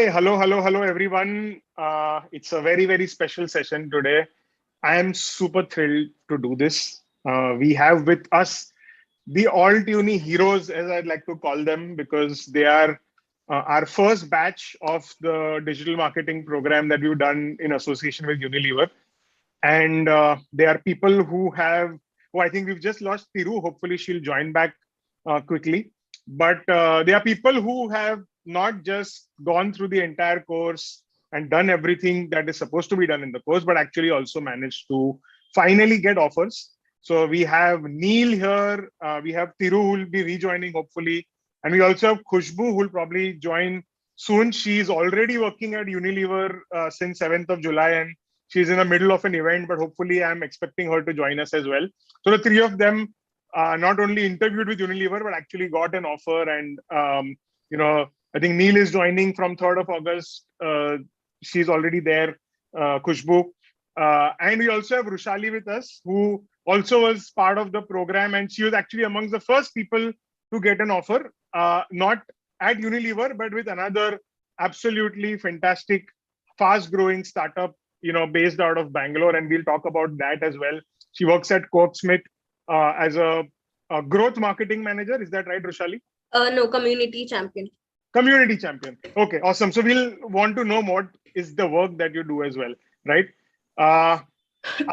Hello, everyone. It's a very, very special session today. I am super thrilled to do this. We have with us the AltUni heroes, as I'd like to call them, because they are our first batch of the digital marketing program that we've done in association with Unilever. And they are people who I think we've just lost Thiru. Hopefully, she'll join back quickly. But they are people who have not just gone through the entire course and done everything that is supposed to be done in the course, but actually also managed to finally get offers. So we have Neil here, we have Thiru who will be rejoining hopefully, and we also have Khushbu who will probably join soon. She's already working at Unilever since 7th of July, and she's in the middle of an event, but hopefully I'm expecting her to join us as well. So the three of them not only interviewed with Unilever, but actually got an offer. And, I think Neil is joining from 3rd of August. She's already there, Khushbu. And we also have Rushali with us, who also was part of the program. And she was actually amongst the first people to get an offer, not at Unilever, but with another absolutely fantastic, fast growing startup, based out of Bangalore. And we'll talk about that as well. She works at Coke Smith as a growth marketing manager. Is that right, Rushali? No, community champion. Community champion. Okay, awesome. So we'll want to know what is the work that you do as well, right? I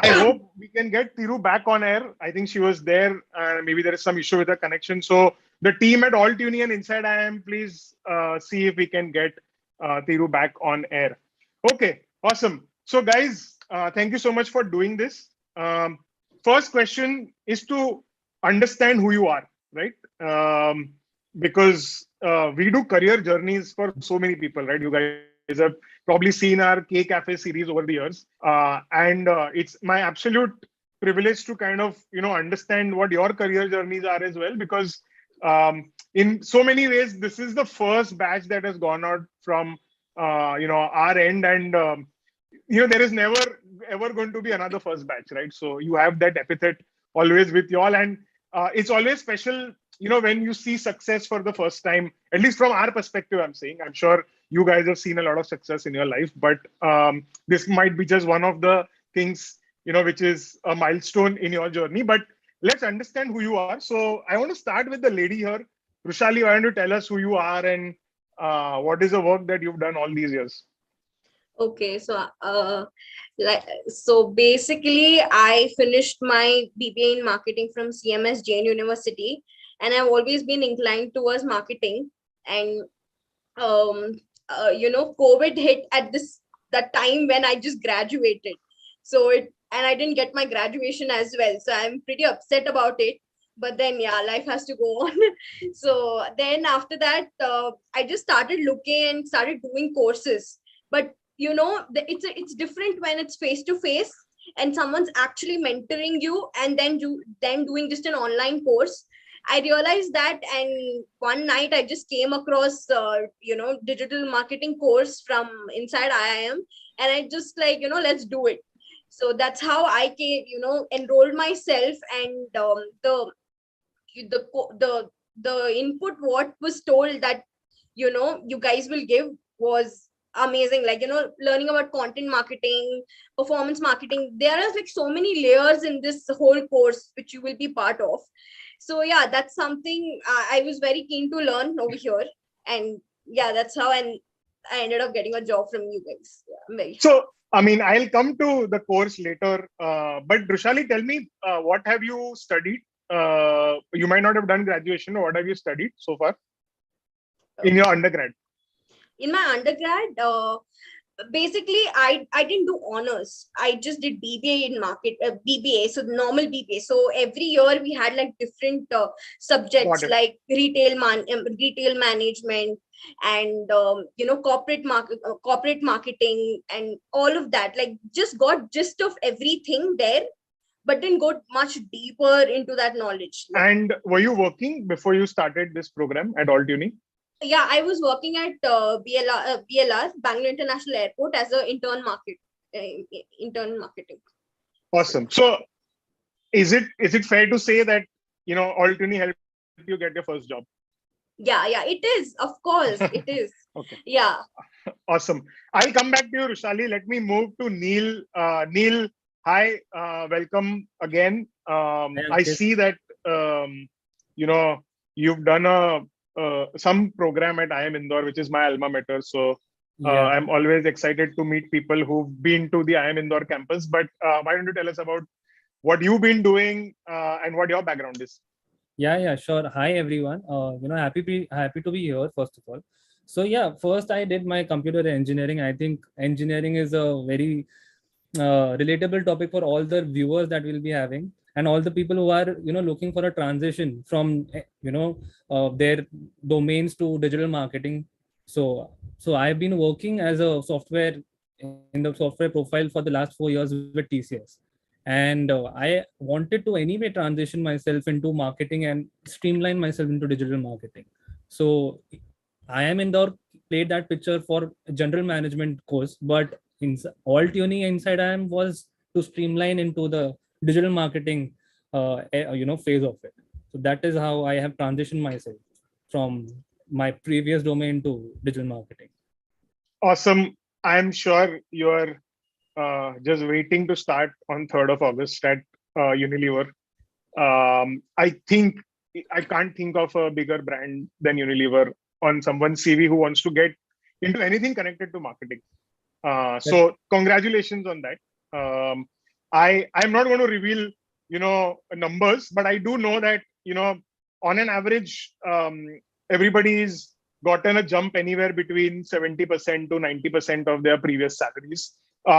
hope we can get Thiru back on air. I think she was there. Maybe there is some issue with her connection. So the team at AltUni and InsideIIM, please see if we can get Thiru back on air. Okay, awesome. So guys, thank you so much for doing this. First question is to understand who you are, right? Because we do career journeys for so many people, right? You guys have probably seen our K Cafe series over the years. And it's my absolute privilege to kind of, understand what your career journeys are as well, because in so many ways, this is the first batch that has gone out from, our end. And, there is never ever going to be another first batch, right? So you have that epithet always with you all. And it's always special, when you see success for the first time, at least from our perspective, I'm saying. I'm sure you guys have seen a lot of success in your life, but this might be just one of the things, which is a milestone in your journey. But let's understand who you are. So I want to start with the lady here. Rushali, why don't you tell us who you are and what is the work that you've done all these years? Okay, so basically, I finished my BBA in marketing from CMS Jain University, and I've always been inclined towards marketing. And COVID hit at that time when I just graduated. And I didn't get my graduation as well. So I'm pretty upset about it. But then, yeah, life has to go on. So then after that, I just started looking and started doing courses. But it's different when it's face to face and someone's actually mentoring you, and then doing just an online course. I realized that, and one night I just came across digital marketing course from InsideIIM, and I just let's do it. So that's how I came, enrolled myself, and the input what was told that you guys will give was amazing. Learning about content marketing, performance marketing, there are so many layers in this whole course which you will be part of. So yeah, that's something I was very keen to learn over here. And yeah, that's how I ended up getting a job from you guys. Yeah, I'm very happy. So I'll come to the course later, but Rushali, tell me, what have you studied? You might not have done graduation. What have you studied so far in your undergrad? In my undergrad, basically I didn't do honors. I just did BBA in BBA, so normal BBA. So every year we had different subjects like retail management and corporate marketing and all of that. Just got gist of everything there, but didn't go much deeper into that knowledge. And were you working before you started this program at AltUni? Yeah, I was working at BLR, Bangalore International Airport, as an intern marketing. Awesome. So, is it fair to say that AltUni helped you get your first job? Yeah, it is. Of course, it is. Okay, Yeah. awesome. I'll come back to you, Rushali. Let me move to Neil. Neil, hi, welcome again. Hi, I Ankit. see that you know you've done a some program at IIM Indore, which is my alma mater. So Yeah, I'm always excited to meet people who've been to the IIM Indore campus. But why don't you tell us about what you've been doing and what your background is? yeah, sure. Hi, everyone. Happy to be here, first of all. So, yeah, first I did my computer engineering. I think engineering is a very relatable topic for all the viewers that we'll be having, and all the people who are, looking for a transition from, their domains to digital marketing. So I've been working as a software in the software profile for the last 4 years with TCS. And I wanted to anyway transition myself into marketing and streamline myself into digital marketing. So I am in the played that picture for general management course, but in AltUni InsideIIM was to streamline into the digital marketing phase of it. So that is how I have transitioned myself from my previous domain to digital marketing. Awesome. I'm sure you're just waiting to start on 3rd of August at Unilever. I think I can't think of a bigger brand than Unilever on someone's CV who wants to get into anything connected to marketing. That, So congratulations on that. I'm not going to reveal numbers, but I do know that on an average everybody's gotten a jump anywhere between 70% to 90% of their previous salaries.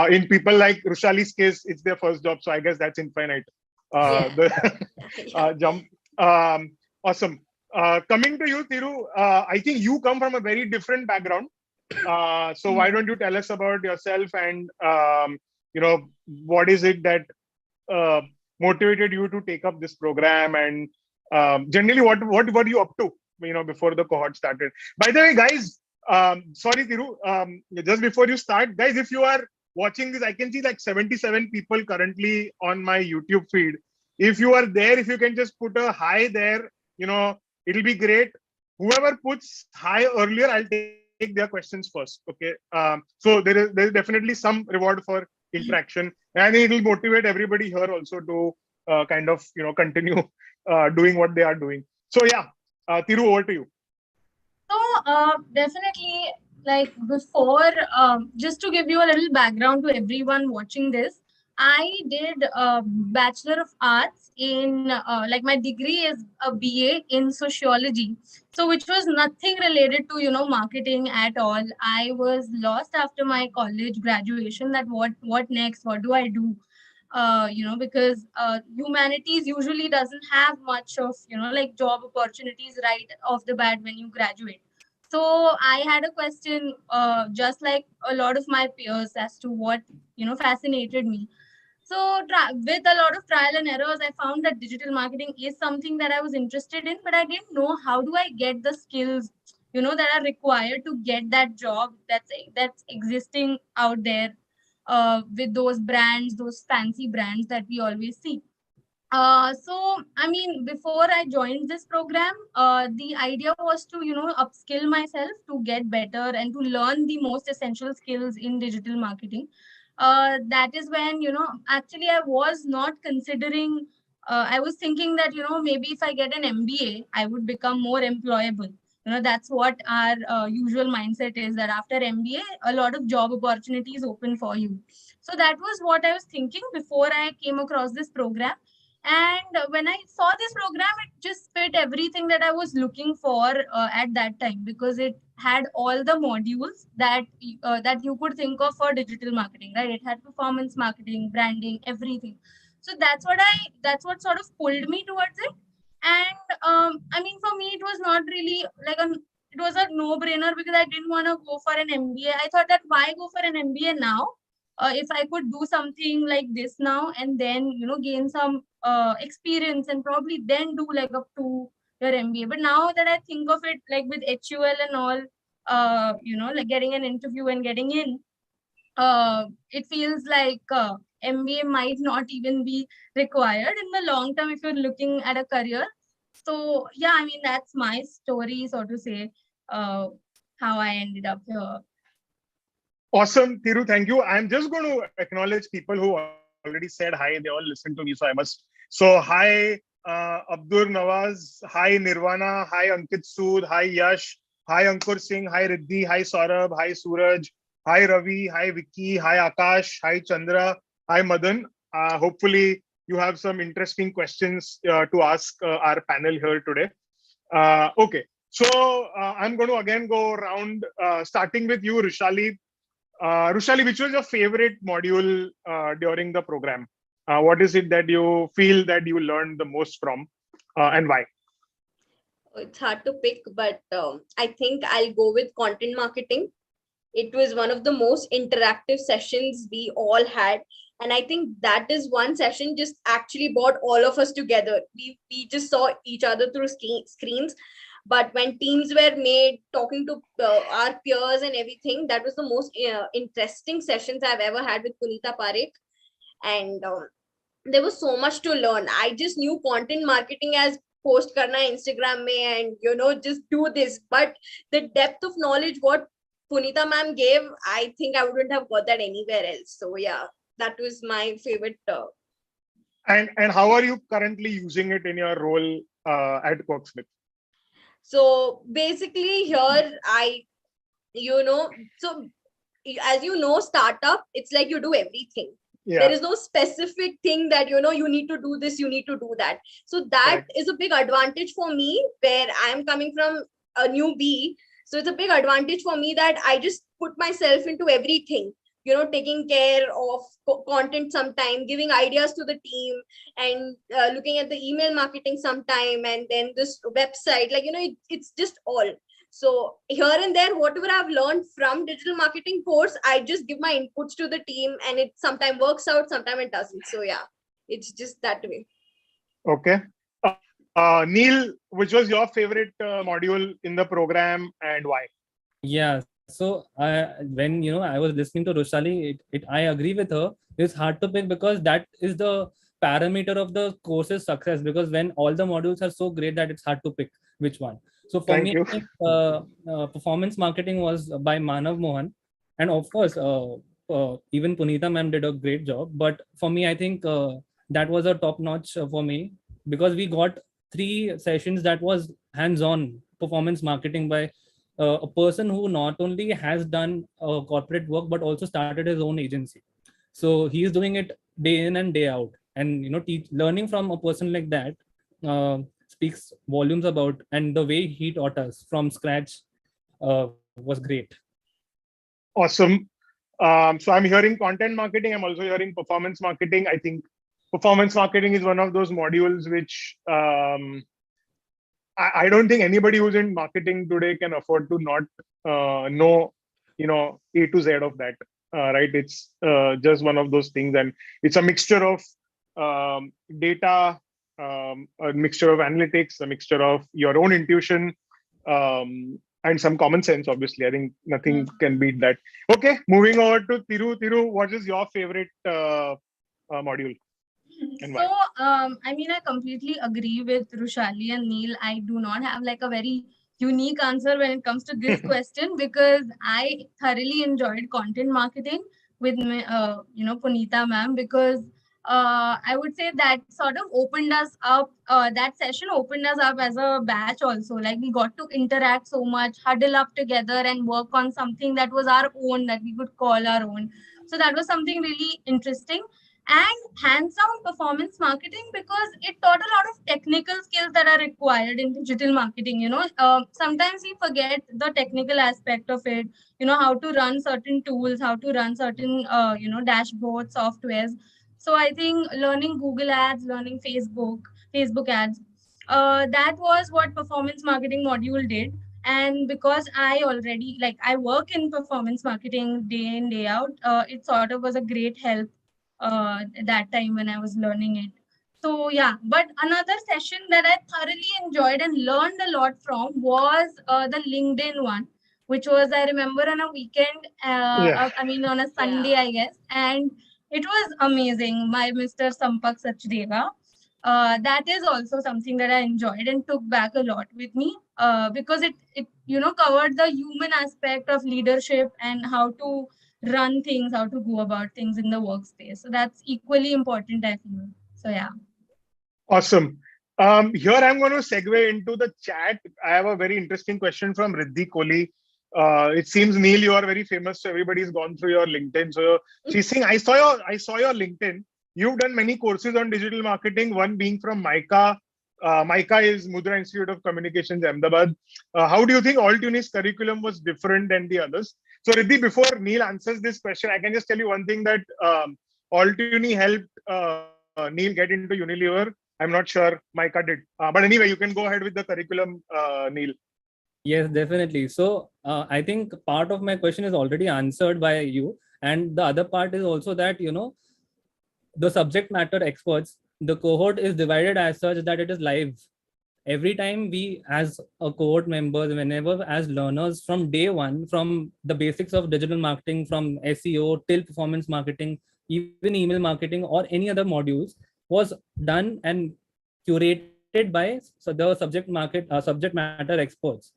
In people like Rushali's case, it's their first job, so I guess that's infinite. Yeah. The Yeah. jump. Awesome. Coming to you, Thiru, I think you come from a very different background. So why Mhm. don't you tell us about yourself and what is it that uh, motivated you to take up this program, and generally what were you up to before the cohort started? By the way, guys, sorry Thiru, just before you start, guys, if you are watching this, I can see like 77 people currently on my YouTube feed. If you are there, if you can just put a hi there, it'll be great. Whoever puts hi earlier, I'll take their questions first. Okay. So there is definitely some reward for interaction, and it will motivate everybody here also to kind of continue doing what they are doing. So yeah, Thiru, over to you. So, definitely, like before, just to give you a little background to everyone watching this, I did a Bachelor of Arts in, like, my degree is a BA in sociology. So, which was nothing related to, marketing at all. I was lost after my college graduation that what next? What do I do? Because humanities usually doesn't have much of, like job opportunities right off the bat when you graduate. So I had a question, just like a lot of my peers, as to what, fascinated me. So with a lot of trial and errors, I found that digital marketing is something that I was interested in, but I didn't know how do I get the skills, that are required to get that job that's existing out there, with those brands, those fancy brands that we always see. So I mean, before I joined this program, the idea was to, upskill myself to get better and to learn the most essential skills in digital marketing. That is when, actually I was not considering. I was thinking that, maybe if I get an MBA, I would become more employable. That's what our usual mindset is, that after MBA, a lot of job opportunities open for you. So that was what I was thinking before I came across this program. And when I saw this program, it just fit everything that I was looking for at that time, because it had all the modules that you could think of for digital marketing, right? It had performance marketing, branding, everything. So that's what sort of pulled me towards it. And I mean, for me, it was not really like it was a no-brainer, because I didn't want to go for an MBA. I thought that why go for an MBA now? If I could do something like this now and then, gain some experience and probably then do like up to your MBA. But now that I think of it, like with HUL and all, like getting an interview and getting in, it feels like MBA might not even be required in the long term if you're looking at a career. So yeah, I mean, that's my story, so to say, how I ended up here. Awesome, Thiru. Thank you. I'm just going to acknowledge people who already said hi. They all listen to me, so I must. So hi, Abdur Nawaz. Hi, Nirvana. Hi, Ankit Sood. Hi, Yash. Hi, Ankur Singh. Hi, Riddhi. Hi, Saurabh. Hi, Suraj. Hi, Ravi. Hi, Vicky. Hi, Akash. Hi, Chandra. Hi, Madan. Hopefully, you have some interesting questions to ask our panel here today. Okay. So I'm going to again go around, starting with you, Rushali. Rushali, which was your favorite module during the program? What is it that you feel that you learned the most from, and why? It's hard to pick, but I think I'll go with content marketing. It was one of the most interactive sessions we all had. And I think that is one session just actually brought all of us together. We just saw each other through screens. But when teams were made, talking to our peers and everything, that was the most interesting sessions I've ever had with Punita Parekh. And there was so much to learn. I just knew content marketing as post karna Instagram mein and just do this. But the depth of knowledge what Punita ma'am gave, I think I wouldn't have got that anywhere else. So yeah, that was my favorite. And how are you currently using it in your role at Corksmith? So basically here so as startup, it's like you do everything. Yeah. There is no specific thing that you need to do this, you need to do that. So that is a big advantage for me, where I am coming from a newbie. So it's a big advantage for me that I just put myself into everything, taking care of content sometime, giving ideas to the team, and looking at the email marketing sometime, and then this website, it's just all. So here and there, whatever I've learned from digital marketing course, I just give my inputs to the team, and it sometimes works out, sometimes it doesn't. So yeah, it's just that way. Okay. Neil, which was your favorite module in the program and why? Yeah. So when I was listening to Rushali, I agree with her. It's hard to pick because that is the parameter of the course's success. Because when all the modules are so great that it's hard to pick which one. So for me, I think, performance marketing was by Manav Mohan, and of course, even Punita ma'am did a great job. But for me, I think that was a top notch for me, because we got 3 sessions that was hands-on performance marketing by a person who not only has done corporate work but also started his own agency. So he is doing it day in and day out, and learning from a person like that speaks volumes about, and the way he taught us from scratch was great. Awesome. So I'm hearing content marketing. I'm also hearing performance marketing. I think performance marketing is one of those modules which I don't think anybody who's in marketing today can afford to not know, A to Z of that. Right? It's just one of those things, and it's a mixture of data, a mixture of analytics, a mixture of your own intuition, and some common sense. Obviously, I think nothing can beat that. Okay, moving over to Thiru. Thiru, what is your favorite module? So, I mean, I completely agree with Rushali and Neil. I do not have like a very unique answer when it comes to this question, because I thoroughly enjoyed content marketing with Punita ma'am, because I would say that sort of opened us up. That session opened us up as a batch also. Like, we got to interact so much, huddle up together and work on something that was our own, that we could call our own. So that was something really interesting. And hands-on performance marketing, because it taught a lot of technical skills that are required in digital marketing. Sometimes we forget the technical aspect of it, how to run certain tools, how to run certain dashboard softwares. So I think learning Google ads, learning Facebook ads, that was what performance marketing module did. And because I work in performance marketing day in day out, it sort of was a great help that time when I was learning it. So yeah, but another session that I thoroughly enjoyed and learned a lot from was the LinkedIn one, which was, I remember, on a weekend, on a Sunday, I guess. And it was amazing by Mr. Sampak Sachdeva. that is also something that I enjoyed and took back a lot with me, because it covered the human aspect of leadership and how to run things, how to go about things in the workspace. So that's equally important, I feel. So yeah. Awesome. Here I'm going to segue into the chat. I have a very interesting question from Riddhi Kohli. It seems, Neil, you are very famous, so everybody's gone through your LinkedIn. So she's saying, I saw your LinkedIn. You've done many courses on digital marketing, one being from MICA. MICA is Mudra Institute of Communications, Ahmedabad. How do you think AltUni's curriculum was different than the others? So Riddhi, before Neil answers this question, I can just tell you one thing that AltUni helped Neil get into Unilever. I'm not sure Micah did. But anyway, you can go ahead with the curriculum, Neil. Yes, definitely. So I think part of my question is already answered by you. And the other part is also that, the subject matter experts, the cohort is divided as such that it is live. Every time we as a cohort members, whenever as learners from day one, from the basics of digital marketing, from SEO till performance marketing, even email marketing or any other modules was done and curated by the subject matter experts.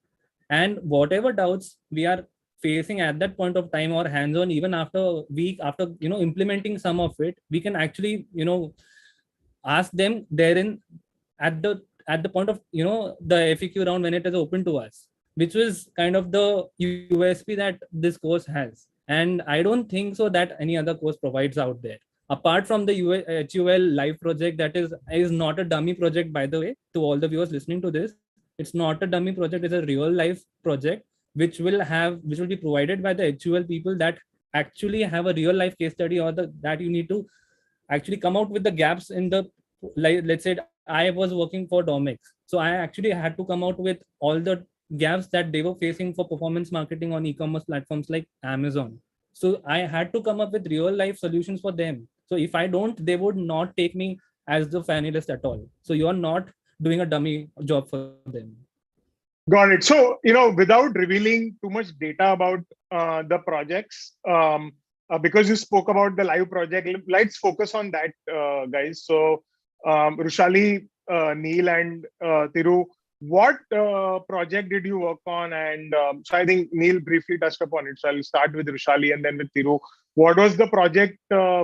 And whatever doubts we are facing at that point of time or hands-on, even after week after implementing some of it, we can actually ask them therein at the point of the FAQ round when it is open to us, which was kind of the USP that this course has. And I don't think so that any other course provides out there apart from the HUL live project. That is not a dummy project, by the way, to all the viewers listening to this. It's not a dummy project. It's a real life project which will be provided by the HUL people that actually have a real life case study, or that you need to actually come out with the gaps in the, like, let's say I was working for Domex, so I actually had to come out with all the gaps that they were facing for performance marketing on e-commerce platforms like Amazon. So I had to come up with real life solutions for them. So if I don't, they would not take me as the finalist at all. So you're not doing a dummy job for them. Got it. So, without revealing too much data about the projects, because you spoke about the live project, let's focus on that, guys. So, Rushali, Neil, and Thiru, what project did you work on? And so I think Neil briefly touched upon it. So I'll start with Rushali and then with Thiru. What was the project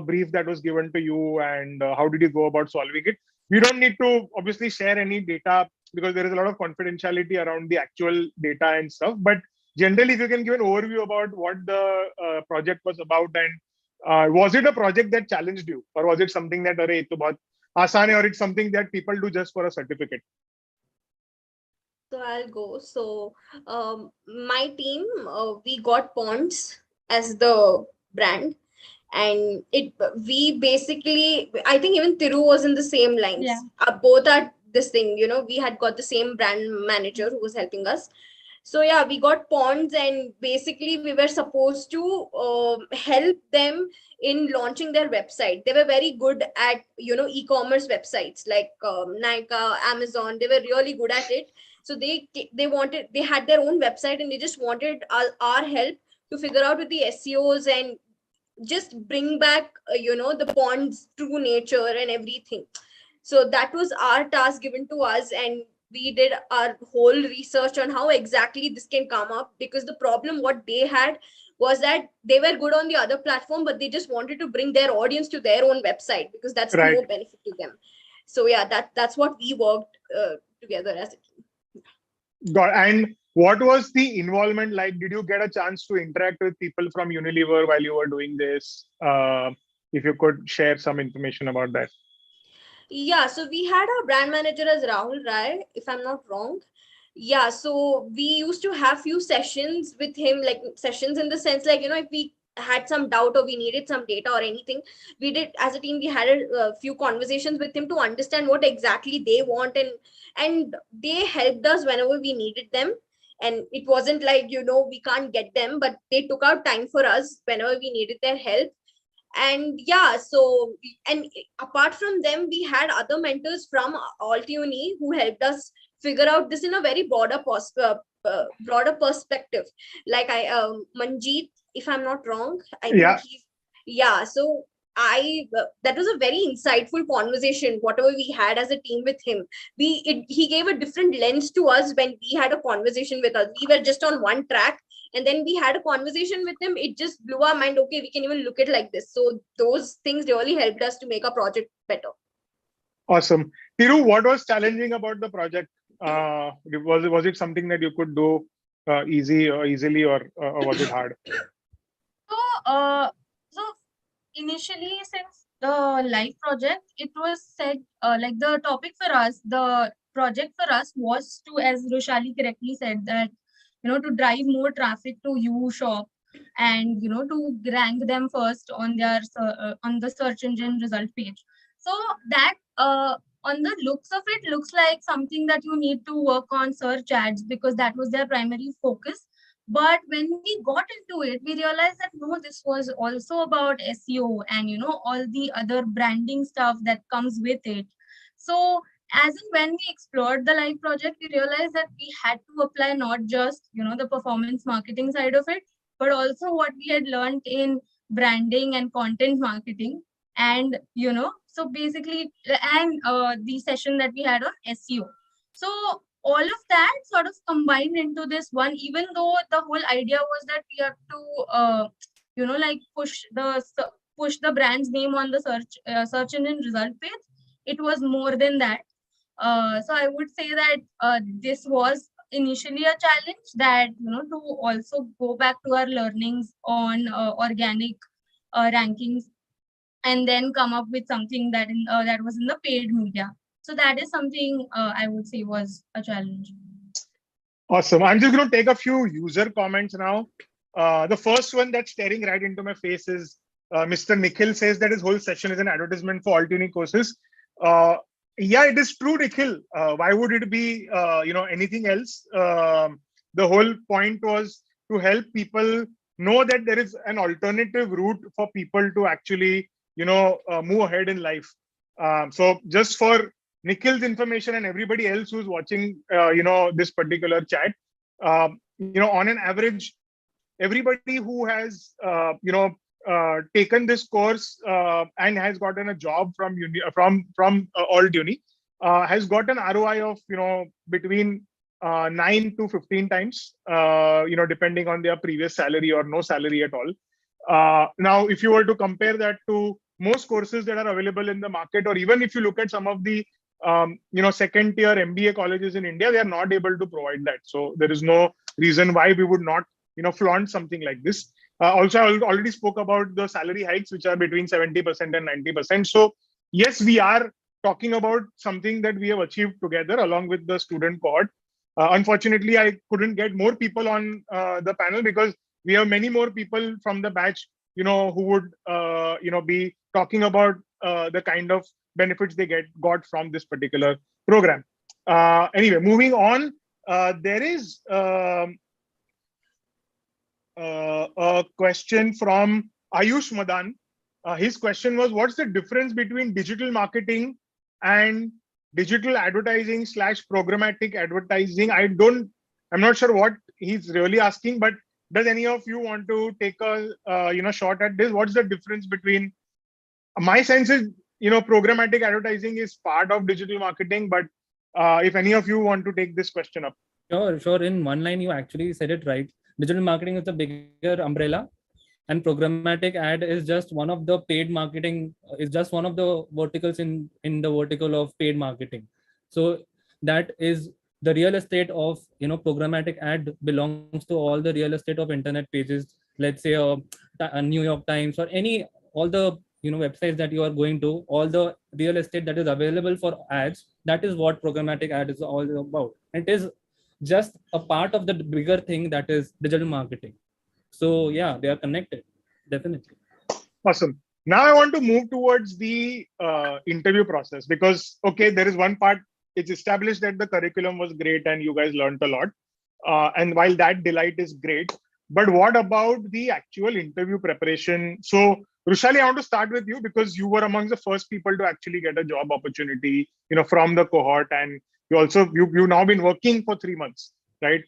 brief that was given to you, and how did you go about solving it? We don't need to obviously share any data because there is a lot of confidentiality around the actual data and stuff. But generally, if you can give an overview about what the project was about, and was it a project that challenged you, or was it something that array to bahut aasan hai, or it's something that people do just for a certificate? So I'll go. So my team, we got Ponds as the brand, and we basically, I think even Thiru was in the same lines. Yeah. Both are this thing, we had got the same brand manager who was helping us. So yeah, we got Ponds, and basically we were supposed to help them in launching their website. They were very good at e-commerce websites like Nykaa, Amazon. They were really good at it. So they had their own website, and they just wanted our help to figure out with the SEOs and just bring back the Pond's true nature and everything. So that was our task given to us, and we did our whole research on how exactly this can come up, because the problem what they had was that they were good on the other platform, but they just wanted to bring their audience to their own website because that's Right. more benefit to them. So yeah, that's what we worked together as a team. And what was the involvement like? Did you get a chance to interact with people from Unilever while you were doing this? If you could share some information about that. Yeah, so we had our brand manager as Rahul Rai, if I'm not wrong. Yeah, so we used to have few sessions with him, like sessions in the sense like, if we had some doubt or we needed some data or anything, we did as a team, we had a few conversations with him to understand what exactly they want, and they helped us whenever we needed them. And it wasn't like, we can't get them, but they took out time for us whenever we needed their help. And yeah, so, and apart from them, we had other mentors from AltUni who helped us figure out this in a very broader perspective. Like Manjeet, if I'm not wrong, I think Yeah. so that was a very insightful conversation, whatever we had as a team with him. He gave a different lens to us when we had a conversation with us. We were just on one track, and then we had a conversation with him. It just blew our mind. Okay, we can even look at it like this. So those things really helped us to make our project better. Awesome. Thiru, what was challenging about the project? Was it something that you could do easily, or was it hard? So initially, since the live project, it was said like the topic for us, the project for us was to, as Roshali correctly said, that to drive more traffic to you shop, and to rank them first on their on the search engine result page. So that on the looks of it looks like something that you need to work on search ads, because that was their primary focus. But when we got into it, we realized that no, this was also about SEO and all the other branding stuff that comes with it. So as in when we explored the live project, we realized that we had to apply not just the performance marketing side of it, but also what we had learned in branding and content marketing. And so basically, and the session that we had on SEO. So all of that sort of combined into this one, even though the whole idea was that we have to like push the brand's name on the search engine result page. It was more than that. So I would say that this was initially a challenge, that to also go back to our learnings on organic rankings, and then come up with something that that was in the paid media. So that is something I would say was a challenge. Awesome. I'm just going to take a few user comments now. The first one that's staring right into my face is Mr. Nikhil says that his whole session is an advertisement for AltUni courses. Yeah, it is true, Nikhil. Why would it be anything else? The whole point was to help people know that there is an alternative route for people to actually move ahead in life. So just for Nikhil's information and everybody else who's watching this particular chat, on an average, everybody who has taken this course and has gotten a job from AltUni has got an ROI of between 9 to 15 times, depending on their previous salary or no salary at all. Now, if you were to compare that to most courses that are available in the market, or even if you look at some of the second tier MBA colleges in India, they are not able to provide that. So there is no reason why we would not flaunt something like this. Also, I already spoke about the salary hikes, which are between 70% and 90%. So yes, we are talking about something that we have achieved together along with the student cohort. Unfortunately, I couldn't get more people on the panel because we have many more people from the batch, who would, be talking about the kind of benefits they got from this particular program. Anyway, moving on, there is a question from Ayush Madan. His question was, what's the difference between digital marketing and digital advertising / programmatic advertising? I'm not sure what he's really asking, but does any of you want to take a shot at this? What's the difference between? My sense is, programmatic advertising is part of digital marketing, but if any of you want to take this question up. Sure. In one line, you actually said it right. Digital marketing is the bigger umbrella, and programmatic ad is just one of the paid marketing, is just one of the verticals in the vertical of paid marketing. So that is the real estate of, programmatic ad belongs to all the real estate of internet pages. Let's say a New York Times or all the websites that you are going to, all the real estate that is available for ads. That is what programmatic ad is all about. It is just a part of the bigger thing that is digital marketing. So yeah, they are connected, definitely. Awesome. Now I want to move towards the interview process, because there is one part. It's established that the curriculum was great and you guys learned a lot, and while that delight is great, but what about the actual interview preparation? So Roshali, I want to start with you because you were amongst the first people to actually get a job opportunity, from the cohort, and you've now been working for 3 months, right?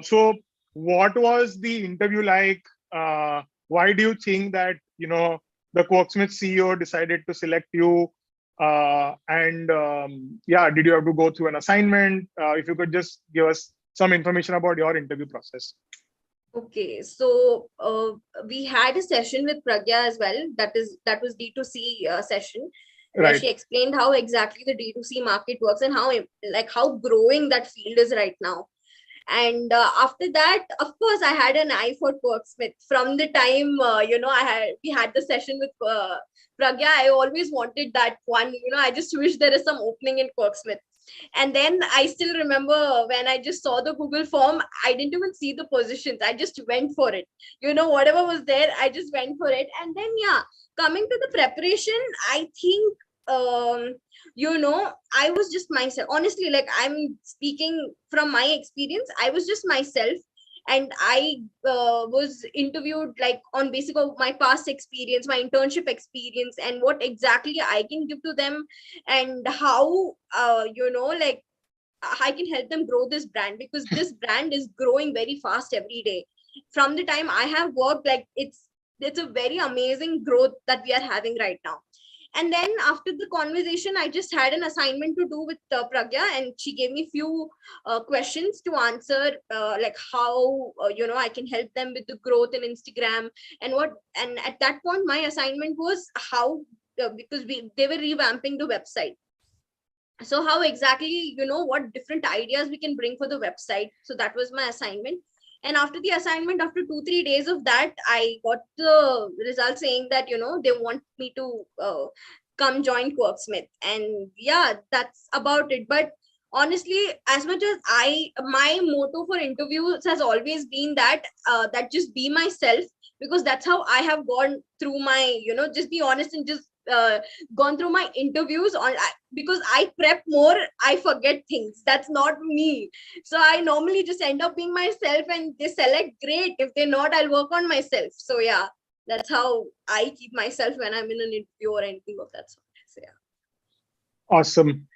So what was the interview like? Why do you think that the Quirksmith CEO decided to select you? Did you have to go through an assignment? If you could just give us some information about your interview process. Okay, so we had a session with Pragya as well. That was D2C session, where Right. she explained how exactly the D2C market works and how growing that field is right now. And after that, of course, I had an eye for Quirksmith. From the time we had the session with Pragya, I always wanted that one. I just wish there is some opening in Quirksmith. And then I still remember when I just saw the Google form, I didn't even see the positions. I just went for it. Whatever was there, I just went for it. And then, coming to the preparation, I think, I was just myself. Honestly, like, I'm speaking from my experience, I was just myself. And I was interviewed like on basis of my past experience, my internship experience, and what exactly I can give to them, and how I can help them grow this brand, because this brand is growing very fast every day. From the time I have worked, like, it's a very amazing growth that we are having right now. And then after the conversation, I just had an assignment to do with Pragya, and she gave me few questions to answer, like how I can help them with the growth in Instagram and at that point my assignment was how, because they were revamping the website. So how exactly, what different ideas we can bring for the website. So that was my assignment. And after the assignment, after 2-3 days of that, I got the result saying that, they want me to come join Quirksmith. And yeah, that's about it. But honestly, as much as my motto for interviews has always been that just be myself, because that's how I have gone through my, just be honest and just gone through my interviews because I prep more, I forget things. That's not me. So I normally just end up being myself, and they select, great. If they're not, I'll work on myself. So yeah, that's how I keep myself when I'm in an interview or anything of that sort. So yeah. Awesome.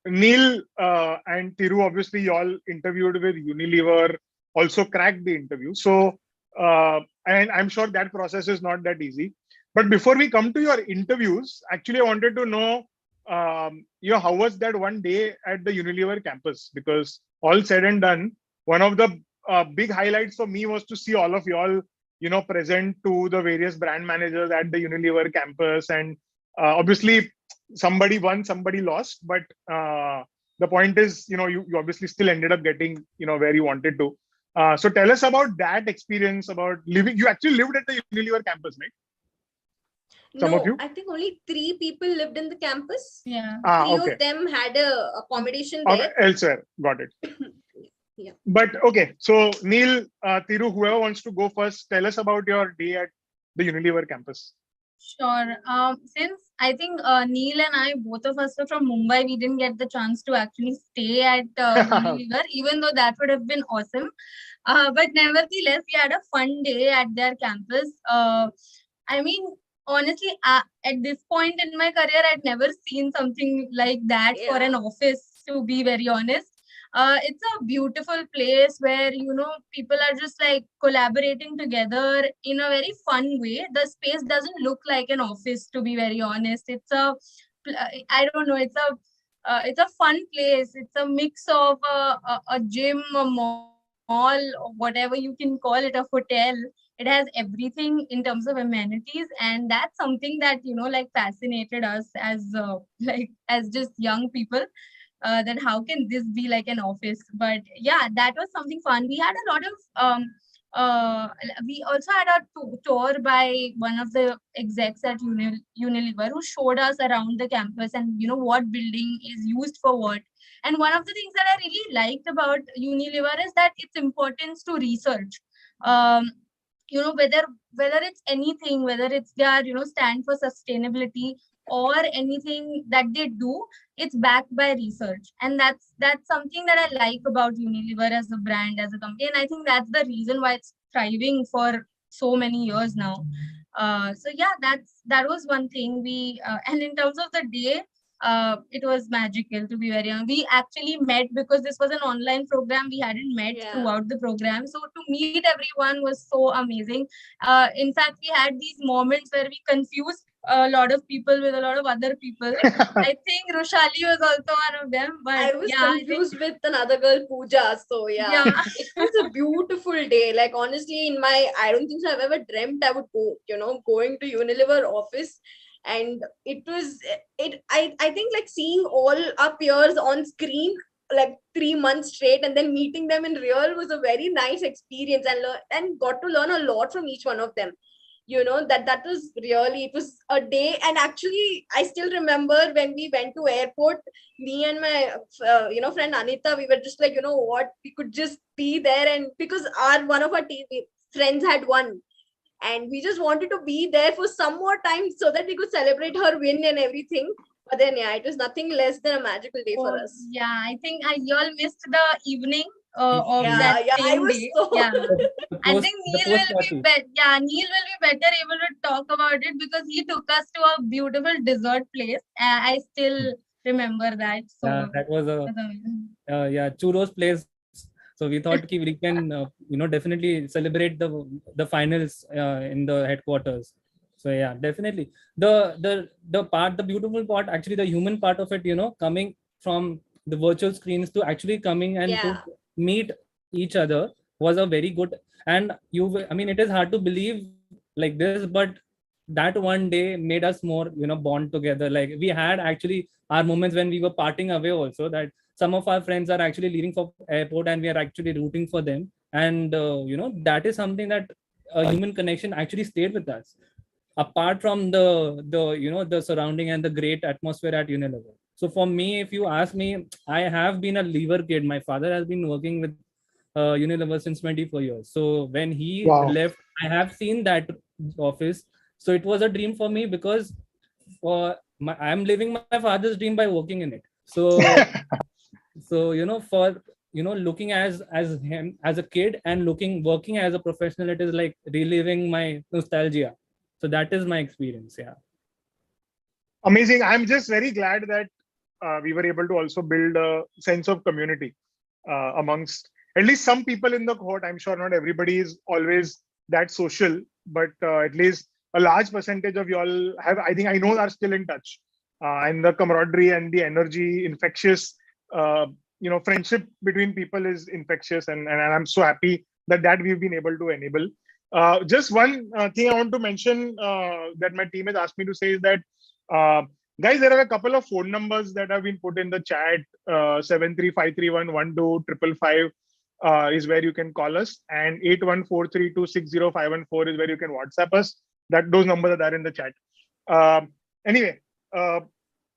Neil and Thiru, obviously you all interviewed with Unilever, also cracked the interview. So, and I'm sure that process is not that easy. But before we come to your interviews, actually, I wanted to know, how was that one day at the Unilever campus? Because all said and done, one of the big highlights for me was to see all of y'all, present to the various brand managers at the Unilever campus. And obviously, somebody won, somebody lost. But the point is, you obviously still ended up getting, where you wanted to. So tell us about that experience, about living. You actually lived at the Unilever campus, right? Some of you? I think only 3 people lived in the campus. Yeah. 3 okay. of them had a accommodation there. Elsewhere. Got it. Yeah. But okay. So Neil, Thiru, whoever wants to go first, tell us about your day at the Unilever campus. Sure. Since I think Neil and I, both of us are from Mumbai, we didn't get the chance to actually stay at Unilever, even though that would have been awesome. But nevertheless, we had a fun day at their campus. I mean, honestly, at this point in my career, I'd never seen something like that for an office, to be very honest. It's a beautiful place where, people are just like collaborating together in a very fun way. The space doesn't look like an office, to be very honest. I don't know, it's a fun place. It's a mix of a gym, a mall, or whatever you can call it, a hotel. It has everything in terms of amenities, and that's something that fascinated us as just young people. That how can this be like an office? But yeah, that was something fun. We had a lot of we also had a tour by one of the execs at Unilever, who showed us around the campus and what building is used for what. And one of the things that I really liked about Unilever is that its importance to research. Whether it's anything, whether it's their stand for sustainability or anything that they do, it's backed by research. And that's something that I like about Unilever as a brand, as a company. And I think that's the reason why it's thriving for so many years now. So yeah, that was one thing. And in terms of the day, it was magical, to be very honest. We actually met because this was an online program. We hadn't met throughout the program. So to meet everyone was so amazing. In fact, we had these moments where we confused a lot of people with a lot of other people. I think Roshali was also one of them. But I was confused with another girl, Pooja. So it was a beautiful day. Like honestly, I don't think so I've ever dreamt I would go, going to Unilever office. And I think like seeing all our peers on screen like 3 months straight and then meeting them in real was a very nice experience, and got to learn a lot from each one of them. That was really, it was a day. And actually I still remember when we went to airport, me and my friend Anita, we were just like, what, we could just be there, and because one of our team friends had won, and we just wanted to be there for some more time so that we could celebrate her win and everything. But then it was nothing less than a magical day for us. I think you all missed the evening of that same day. I think Neil will be Neil will be better able to talk about it because he took us to a beautiful dessert place. I still remember that. So that was a churros place. So we thought we can definitely celebrate the finals in the headquarters. So yeah, definitely the beautiful part, actually the human part of it, coming from the virtual screens to actually coming and to meet each other was a very good. And it is hard to believe like this, but that one day made us more bond together. Like we had actually our moments when we were parting away also, that some of our friends are actually leaving for airport and we are actually rooting for them. And that is something that a human connection actually stayed with us, apart from the surrounding and the great atmosphere at Unilever. So for me, if you ask me, I have been a lever kid. My father has been working with Unilever since 24 years. So when he left, I have seen that office. So it was a dream for me because I'm living my father's dream by working in it. So for looking as him as a kid and working as a professional, it is like reliving my nostalgia. So that is my experience. Amazing. I'm just very glad that we were able to also build a sense of community amongst at least some people in the cohort. I'm sure not everybody is always that social, but at least a large percentage of y'all have, I know, are still in touch. And the camaraderie and the energy, infectious, friendship between people is infectious. And I'm so happy that we've been able to enable. Just one thing I want to mention that my team has asked me to say is that, guys, there are a couple of phone numbers that have been put in the chat. 735311255 is where you can call us, and 8143260514 is where you can WhatsApp us. Those numbers are there in the chat. Anyway,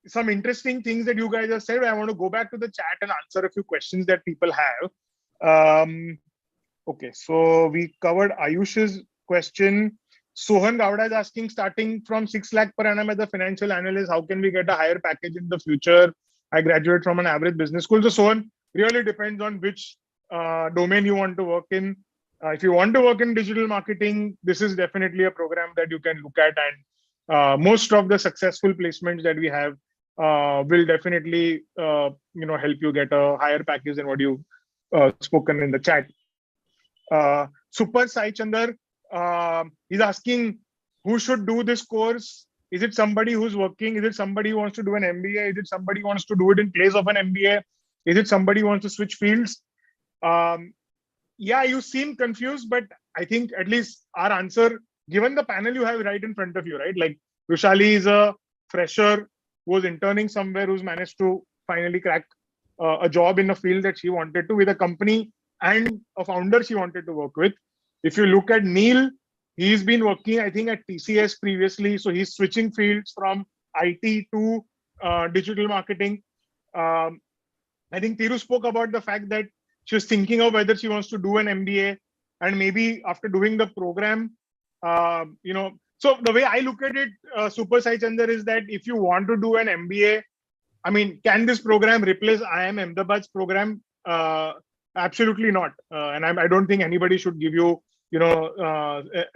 some interesting things that you guys have said. I want to go back to the chat and answer a few questions that people have. Okay, so we covered Ayush's question. Sohan Gowda is asking, starting from 6 lakh per annum as a financial analyst, how can we get a higher package in the future? I graduate from an average business school. So Sohan, really depends on which domain you want to work in. If you want to work in digital marketing, this is definitely a program that you can look at. And most of the successful placements that we have will definitely help you get a higher package than what you've spoken in the chat. Super Sai Chandar, he's asking, who should do this course? Is it somebody who's working? Is it somebody who wants to do an MBA? Is it somebody who wants to do it in place of an MBA? Is it somebody who wants to switch fields? You seem confused, but I think at least our answer, given the panel you have right in front of you, right? Like Rushali is a fresher who was interning somewhere, who's managed to finally crack a job in a field that she wanted to, with a company and a founder she wanted to work with. If you look at Neil, he's been working, I think, at TCS previously. So he's switching fields from IT to digital marketing. I think Thiru spoke about the fact that she was thinking of whether she wants to do an MBA, and maybe after doing the program, so the way I look at it, Super Sai Chandar, is that if you want to do an MBA, I mean, can this program replace IIM Ahmedabad's program? Absolutely not. And I don't think anybody should give you,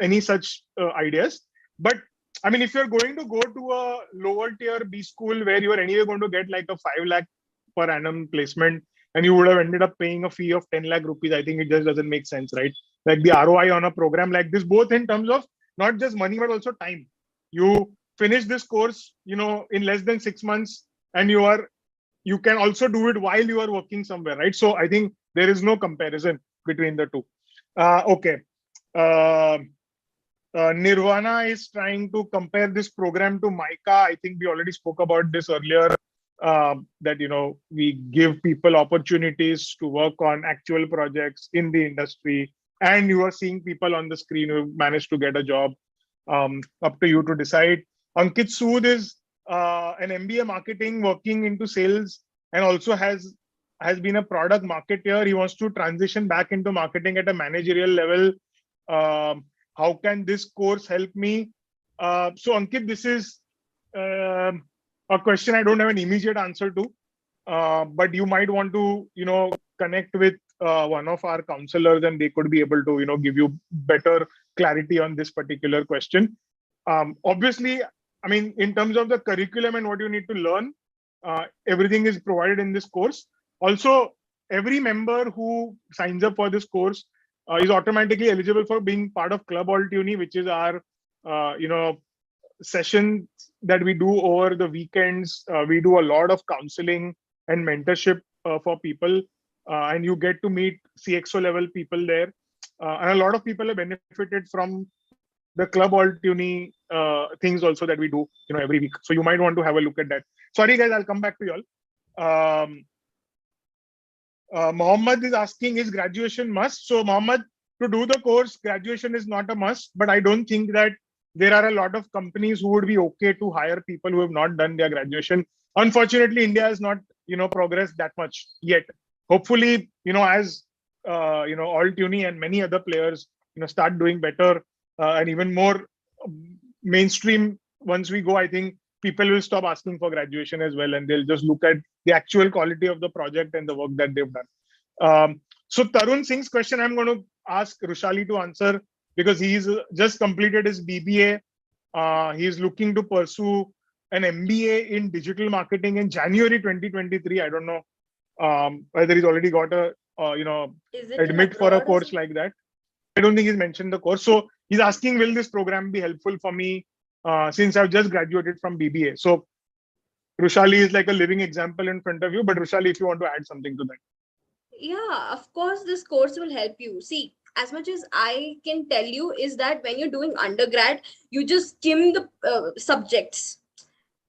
any such ideas. But I mean, if you're going to go to a lower tier B school where you are anyway going to get like a 5 lakh per annum placement, and you would have ended up paying a fee of 10 lakh rupees, I think it just doesn't make sense, right? Like the ROI on a program like this, both in terms of not just money, but also time. You finish this course, in less than 6 months, and you can also do it while you are working somewhere, right? So I think there is no comparison between the two. Okay. Nirvana is trying to compare this program to Mica. I think we already spoke about this earlier, that, we give people opportunities to work on actual projects in the industry. And you are seeing people on the screen who managed to get a job. Up to you to decide. Ankit Sood is an MBA marketing working into sales and also has been a product marketer. He wants to transition back into marketing at a managerial level. How can this course help me? So Ankit, this is a question I don't have an immediate answer to, but you might want to, connect with one of our counselors, and they could be able to, give you better clarity on this particular question. Obviously, I mean, in terms of the curriculum and what you need to learn, everything is provided in this course. Also, every member who signs up for this course is automatically eligible for being part of Club AltUni, which is our, session that we do over the weekends. We do a lot of counseling and mentorship for people, and you get to meet CXO level people there. And a lot of people have benefited from the Club AltUni things also that we do, every week. So you might want to have a look at that. Sorry, guys, I'll come back to you all. Mohammed is asking, is graduation must? So Mohammed, to do the course, graduation is not a must, but I don't think that there are a lot of companies who would be okay to hire people who have not done their graduation. Unfortunately, India has not, progressed that much yet. Hopefully, as AltUni and many other players, start doing better and even more mainstream. Once we go, I think people will stop asking for graduation as well, and they'll just look at the actual quality of the project and the work that they've done. So Tarun Singh's question, I'm going to ask Rushali to answer because he's just completed his BBA. He's looking to pursue an MBA in digital marketing in January 2023. I don't know whether he's already got a admit for a course like that. I don't think he's mentioned the course. So he's asking, will this program be helpful for me since I've just graduated from BBA? So Rushali is like a living example in front of you. But Rushali, if you want to add something to that. Yeah, of course, this course will help you. See, as much as I can tell you is that when you're doing undergrad, you just skim the subjects.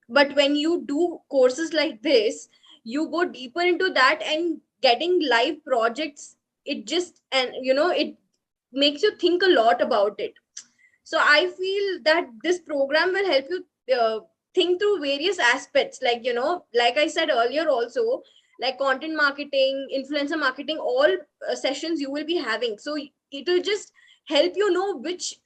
But when you do courses like this, you go deeper into that and getting live projects. It makes you think a lot about it. So I feel that this program will help you think through various aspects. Like I said earlier also, like content marketing, influencer marketing, all sessions you will be having. So it will just help you know which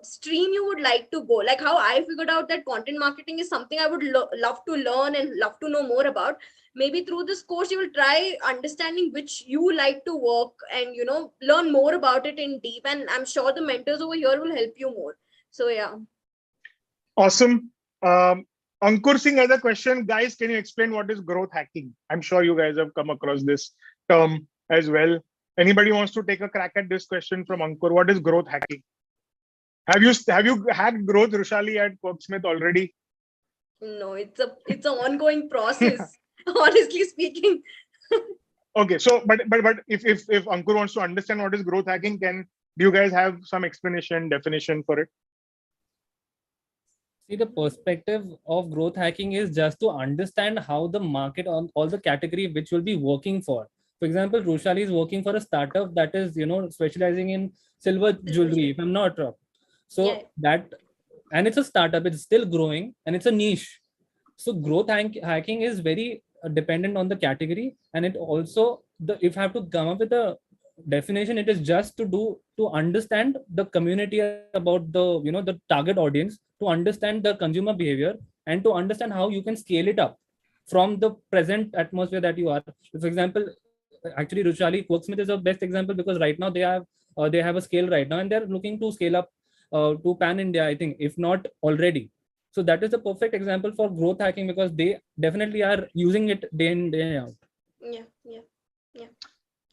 stream you would like to go. Like how I figured out that content marketing is something I would love to learn and love to know more about. Maybe through this course, you will try understanding which you like to work and, learn more about it in deep. And I'm sure the mentors over here will help you more. So, yeah. Awesome. Ankur Singh has a question. Guys, can you explain what is growth hacking? I'm sure you guys have come across this term as well. Anybody wants to take a crack at this question from Ankur? What is growth hacking? Have you hacked growth, Rushali, at Quirksmith already? No, it's an ongoing process. Honestly speaking. Okay, so but if Ankur wants to understand what is growth hacking, do you guys have some explanation, definition for it? See, the perspective of growth hacking is just to understand how the market on all the category which will be working for. For example, Rushali is working for a startup that is, specializing in silver jewelry, if I'm not wrong. So and it's a startup, it's still growing and it's a niche. So growth hacking is very dependent on the category, and it also if I have to come up with a definition, it is just to understand the community about the target audience, to understand the consumer behavior, and to understand how you can scale it up from the present atmosphere that you are. For example, actually Rushali, Quirksmith is the best example because right now they have a scale right now and they're looking to scale up to pan India, I think, if not already. So that is a perfect example for growth hacking, because they definitely are using it day in, day out. Yeah.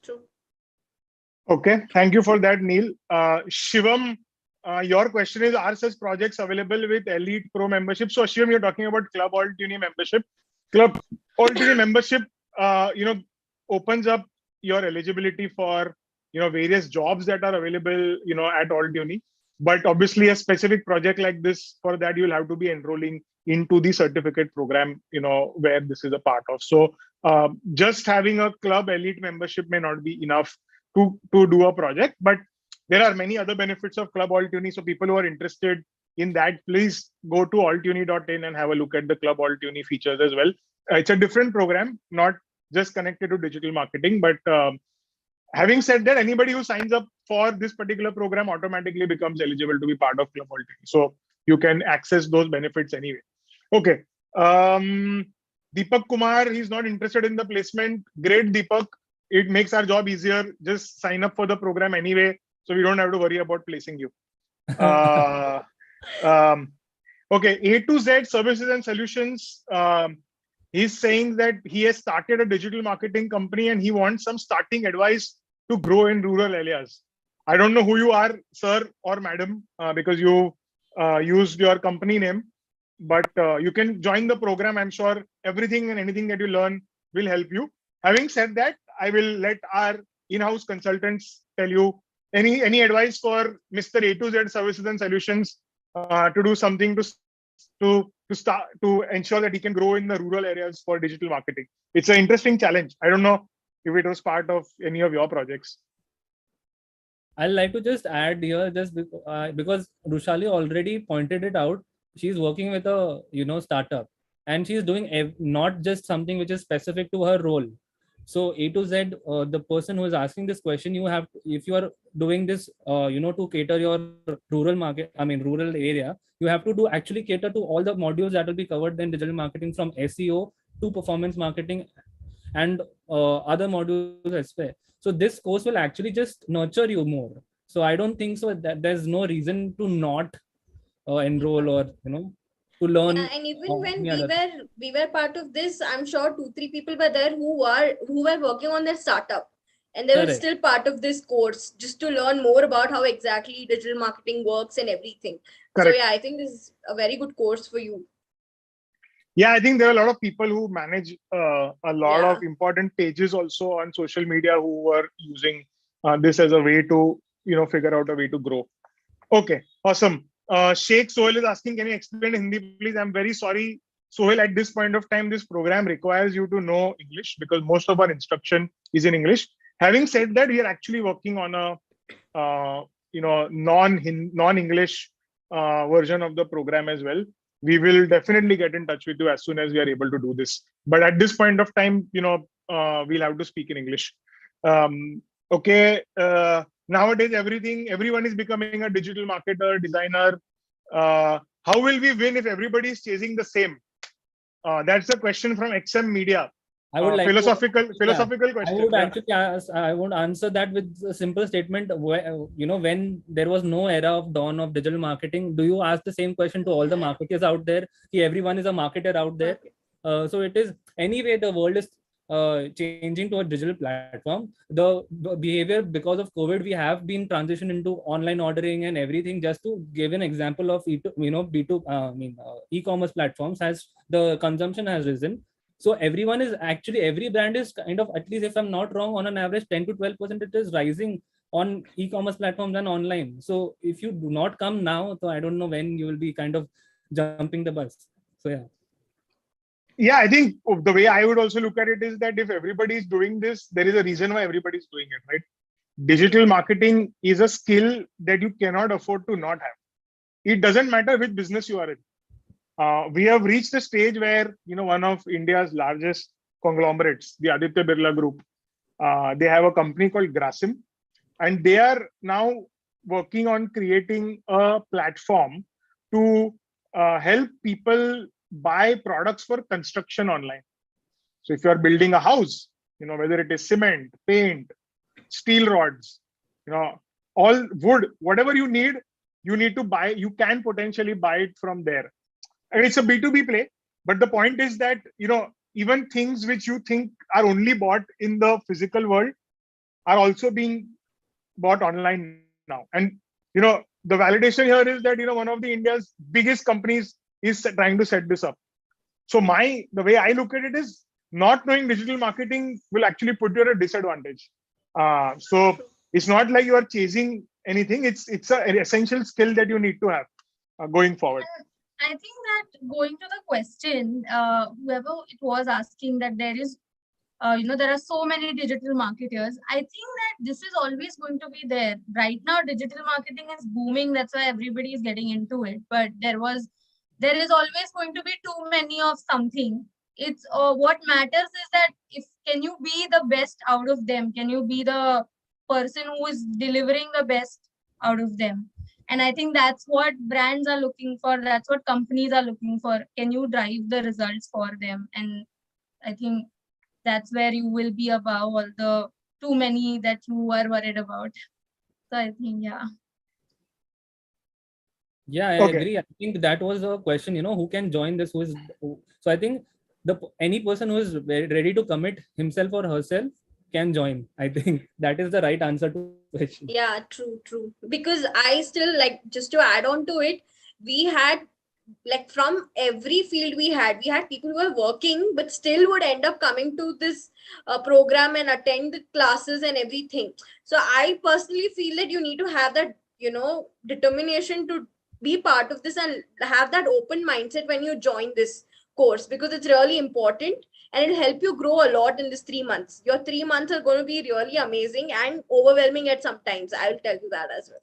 True. Okay, thank you for that, Neil. Shivam, your question is, are such projects available with Elite Pro membership? So Shivam, you're talking about Club AltUni membership. Club AltUni membership, opens up your eligibility for, various jobs that are available, at AltUni. But obviously a specific project like this, for that you'll have to be enrolling into the certificate program, where this is a part of. So just having a club elite membership may not be enough to do a project, but there are many other benefits of Club AltUni. So people who are interested in that, please go to altuni.in and have a look at the Club AltUni features as well. It's a different program, not just connected to digital marketing, but having said that, anybody who signs up for this particular program automatically becomes eligible to be part of Club AltUni. So you can access those benefits anyway. Okay. Deepak Kumar, he's not interested in the placement. Great, Deepak. It makes our job easier. Just sign up for the program anyway, so we don't have to worry about placing you. Okay, A to Z services and solutions. He's saying that he has started a digital marketing company and he wants some starting advice to grow in rural areas. I don't know who you are, sir or madam, because you used your company name, but you can join the program. I'm sure everything and anything that you learn will help you. Having said that, I will let our in-house consultants tell you any advice for Mr. A to Z services and solutions to do something to start to ensure that he can grow in the rural areas for digital marketing. It's an interesting challenge. I don't know if it was part of any of your projects. I'd like to just add here, just because Rushali already pointed it out. She's working with a startup, and she's doing not just something which is specific to her role. So A to Z, the person who is asking this question, you have, if you are doing this, to cater your rural area, you have to actually cater to all the modules that will be covered in digital marketing, from SEO to performance marketing and other modules as well. So this course will actually just nurture you more. So I don't think so that there's no reason to not enroll or to learn. Yeah, and even when we were part of this, I'm sure 2-3 people were there who were working on their startup, and they were still part of this course just to learn more about how exactly digital marketing works and everything. Correct. So yeah, I think this is a very good course for you. Yeah, I think there are a lot of people who manage a lot of important pages also on social media who are using this as a way to figure out a way to grow. Okay, awesome. Sheikh Sohail is asking, can you explain Hindi, please? I'm very sorry, Sohail. At this point of time, this program requires you to know English because most of our instruction is in English. Having said that, we are actually working on a non-English version of the program as well. We will definitely get in touch with you as soon as we are able to do this. But at this point of time, we'll have to speak in English. Okay. Nowadays, everyone is becoming a digital marketer, designer. How will we win if everybody is chasing the same? That's a question from XM Media. I would like philosophical question. I would answer that with a simple statement. When there was no era of dawn of digital marketing, do you ask the same question to all the marketers out there? Everyone is a marketer out there. So it is anyway. The world is changing to a digital platform. The behavior because of COVID, we have been transitioned into online ordering and everything. Just to give an example of e-commerce platforms, has the consumption has risen. So every brand is kind of, at least if I'm not wrong, on an average 10 to 12% it is rising on e-commerce platforms and online. So if you do not come now, so I don't know when you will be kind of jumping the bus. So yeah. Yeah, I think the way I would also look at it is that if everybody is doing this, there is a reason why everybody is doing it, right? Digital marketing is a skill that you cannot afford to not have. It doesn't matter which business you are in. We have reached a stage where, one of India's largest conglomerates, the Aditya Birla Group, they have a company called Grasim, and they are now working on creating a platform to help people buy products for construction online. So if you are building a house, whether it is cement, paint, steel rods, all wood, whatever you need, you need to buy, you can potentially buy it from there. And it's a B2B play. But the point is that, even things which you think are only bought in the physical world are also being bought online now. And, the validation here is that, one of the India's biggest companies is trying to set this up. So the way I look at it is, not knowing digital marketing will actually put you at a disadvantage. So it's not like you are chasing anything. It's an essential skill that you need to have going forward. I think that going to the question, whoever it was asking that there is, there are so many digital marketers. I think that this is always going to be there. Right now, digital marketing is booming. That's why everybody is getting into it. But there is always going to be too many of something. It's what matters is that can you be the best out of them? Can you be the person who is delivering the best out of them? And I think that's what brands are looking for. That's what companies are looking for. Can you drive the results for them? And I think that's where you will be above all the too many that you are worried about. So I think, yeah. Yeah, I agree. I think that was the question, who can join this? So I think any person who is ready to commit himself or herself can join. I think that is the right answer to the question. Yeah, true. Because I still, like, just to add on to it, we had, like, from every field we had people who were working but still would end up coming to this program and attend the classes and everything. So I personally feel that you need to have that, determination to be part of this and have that open mindset when you join this course, because it's really important and it'll help you grow a lot in this 3 months. Your 3 months are going to be really amazing and overwhelming at some times. I'll tell you that as well.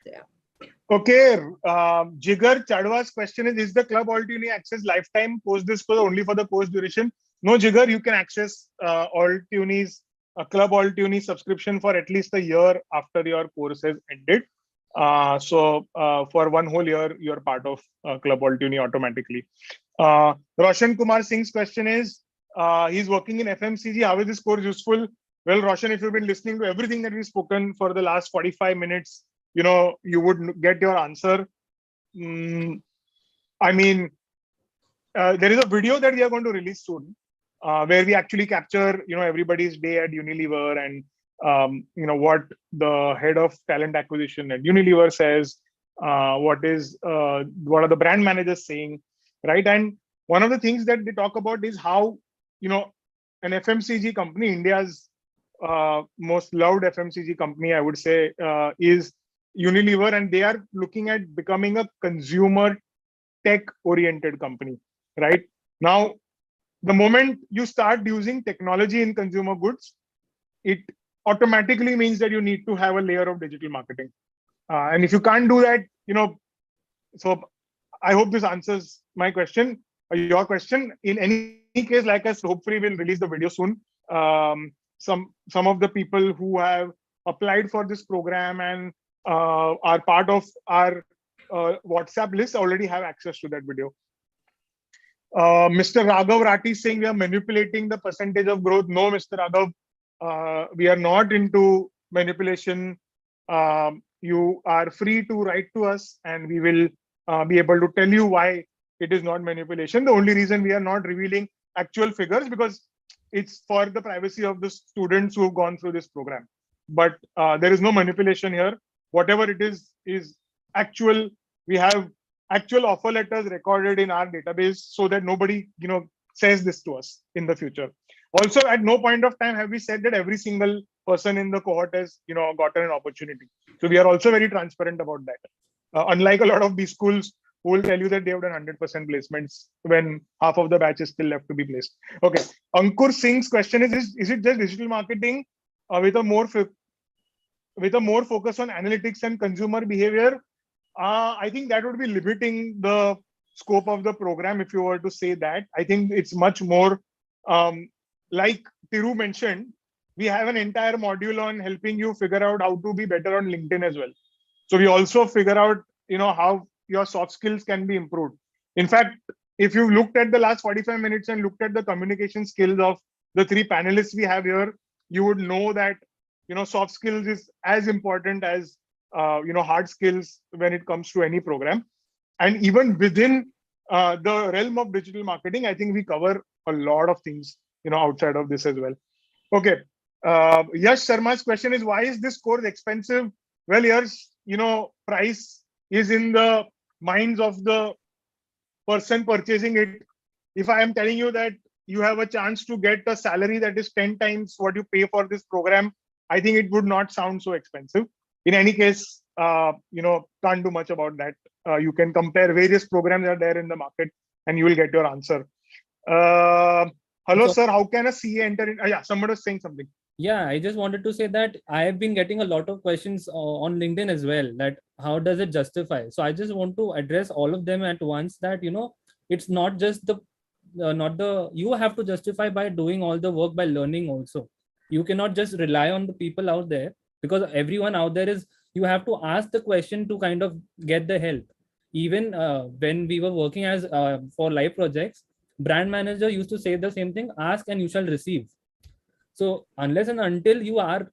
So, yeah. Okay, Jigar Chadwa's question is the Club AltUni access lifetime post this course only for the course duration? No, Jigar, you can access AltUni's Club AltUni subscription for at least a year after your course has ended. So for one whole year, you're part of Club AltUni automatically. Roshan Kumar Singh's question is, he's working in FMCG. How is this course useful? Well, Roshan, if you've been listening to everything that we've spoken for the last 45 minutes, you would get your answer. I mean, there is a video that we are going to release soon, where we actually capture, everybody's day at Unilever and, what the head of talent acquisition at Unilever says, what are the brand managers saying, right? And one of the things that they talk about is how, an FMCG company, India's most loved FMCG company, I would say, is Unilever, and they are looking at becoming a consumer tech-oriented company, right? Now, the moment you start using technology in consumer goods, it automatically means that you need to have a layer of digital marketing. And if you can't do that, so I hope this answers my question, or your question. In any case, like I said, hopefully we'll release the video soon. Some of the people who have applied for this program and are part of our WhatsApp list already have access to that video. Mr. Raghav Rati is saying we are manipulating the percentage of growth. No, Mr. Raghav, we are not into manipulation. You are free to write to us and we will be able to tell you why it is not manipulation. The only reason we are not revealing actual figures because it's for the privacy of the students who have gone through this program. But there is no manipulation here. Whatever it is actual. We have actual offer letters recorded in our database so that nobody, says this to us in the future. Also, at no point of time have we said that every single person in the cohort has, gotten an opportunity. So we are also very transparent about that. Unlike a lot of these schools who will tell you that they have done 100% placements when half of the batch is still left to be placed. Okay. Ankur Singh's question is it just digital marketing with a more focus on analytics and consumer behavior? I think that would be limiting the scope of the program if you were to say that. I think it's much more like Thiru mentioned, we have an entire module on helping you figure out how to be better on LinkedIn as well. So we also figure out, how your soft skills can be improved. In fact, if you looked at the last 45 minutes and looked at the communication skills of the three panelists we have here, you would know that, soft skills is as important as hard skills when it comes to any program. And even within the realm of digital marketing, I think we cover a lot of things, outside of this as well. Okay. Yash Sharma's question is, why is this course expensive? Well, yes, price is in the minds of the person purchasing it. If I am telling you that you have a chance to get a salary that is 10 times what you pay for this program, I think it would not sound so expensive. In any case, can't do much about that. You can compare various programs that are there in the market and you will get your answer. Hello, So- sir. How can a CA enter in? Yeah, somebody was saying something. Yeah, I just wanted to say that I have been getting a lot of questions on LinkedIn as well, that how does it justify? So I just want to address all of them at once, that, it's not just you have to justify by doing all the work, by learning also. You cannot just rely on the people out there, because everyone out there you have to ask the question to kind of get the help. Even when we were working as for live projects, brand manager used to say the same thing: ask and you shall receive. So unless and until you are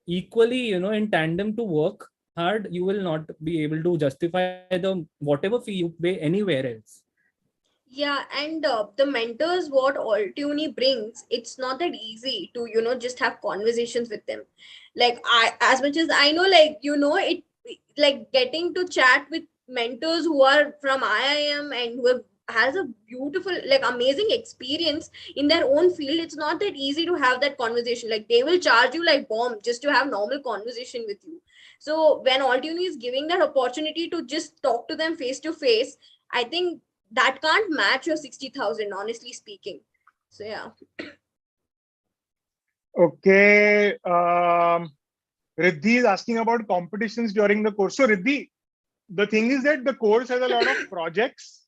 equally, in tandem to work hard, you will not be able to justify the whatever fee you pay anywhere else. Yeah, and the mentors what AltUni brings, it's not that easy to just have conversations with them. Like, I, as much as I know, like it, like getting to chat with mentors who are from IIM and who has a beautiful, like amazing experience in their own field. It's not that easy to have that conversation. Like, they will charge you like bomb just to have normal conversation with you. So when AltUni is giving that opportunity to just talk to them face to face, I think that can't match your 60,000, honestly speaking. So yeah. Okay. Riddhi is asking about competitions during the course. So Riddhi, the thing is that the course has a lot of projects,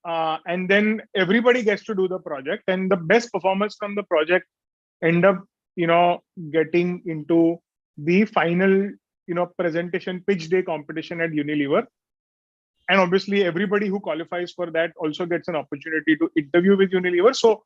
and then everybody gets to do the project, and the best performers from the project end up, getting into the final, presentation pitch day competition at Unilever. And obviously, everybody who qualifies for that also gets an opportunity to interview with Unilever. So,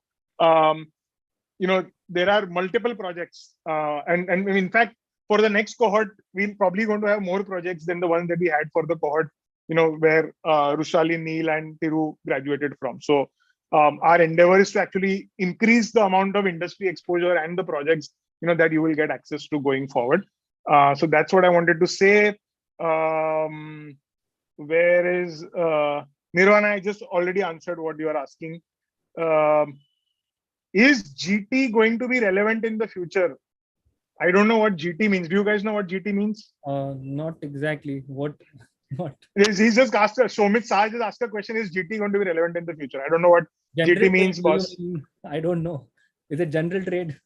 there are multiple projects, and in fact, for the next cohort, we're probably going to have more projects than the ones that we had for the cohort, where Rushali, Neil, and Thiru graduated from. So, our endeavor is to actually increase the amount of industry exposure and the projects, that you will get access to going forward. So that's what I wanted to say. Where is Nirvana? I just already answered what you are asking. Is GT going to be relevant in the future? I don't know what GT means. Do you guys know what GT means? Not exactly. What? He's just asked. Shomit Sah just asked a question: is GT going to be relevant in the future? I don't know what General GT means, trade, boss. I don't know. Is it general trade?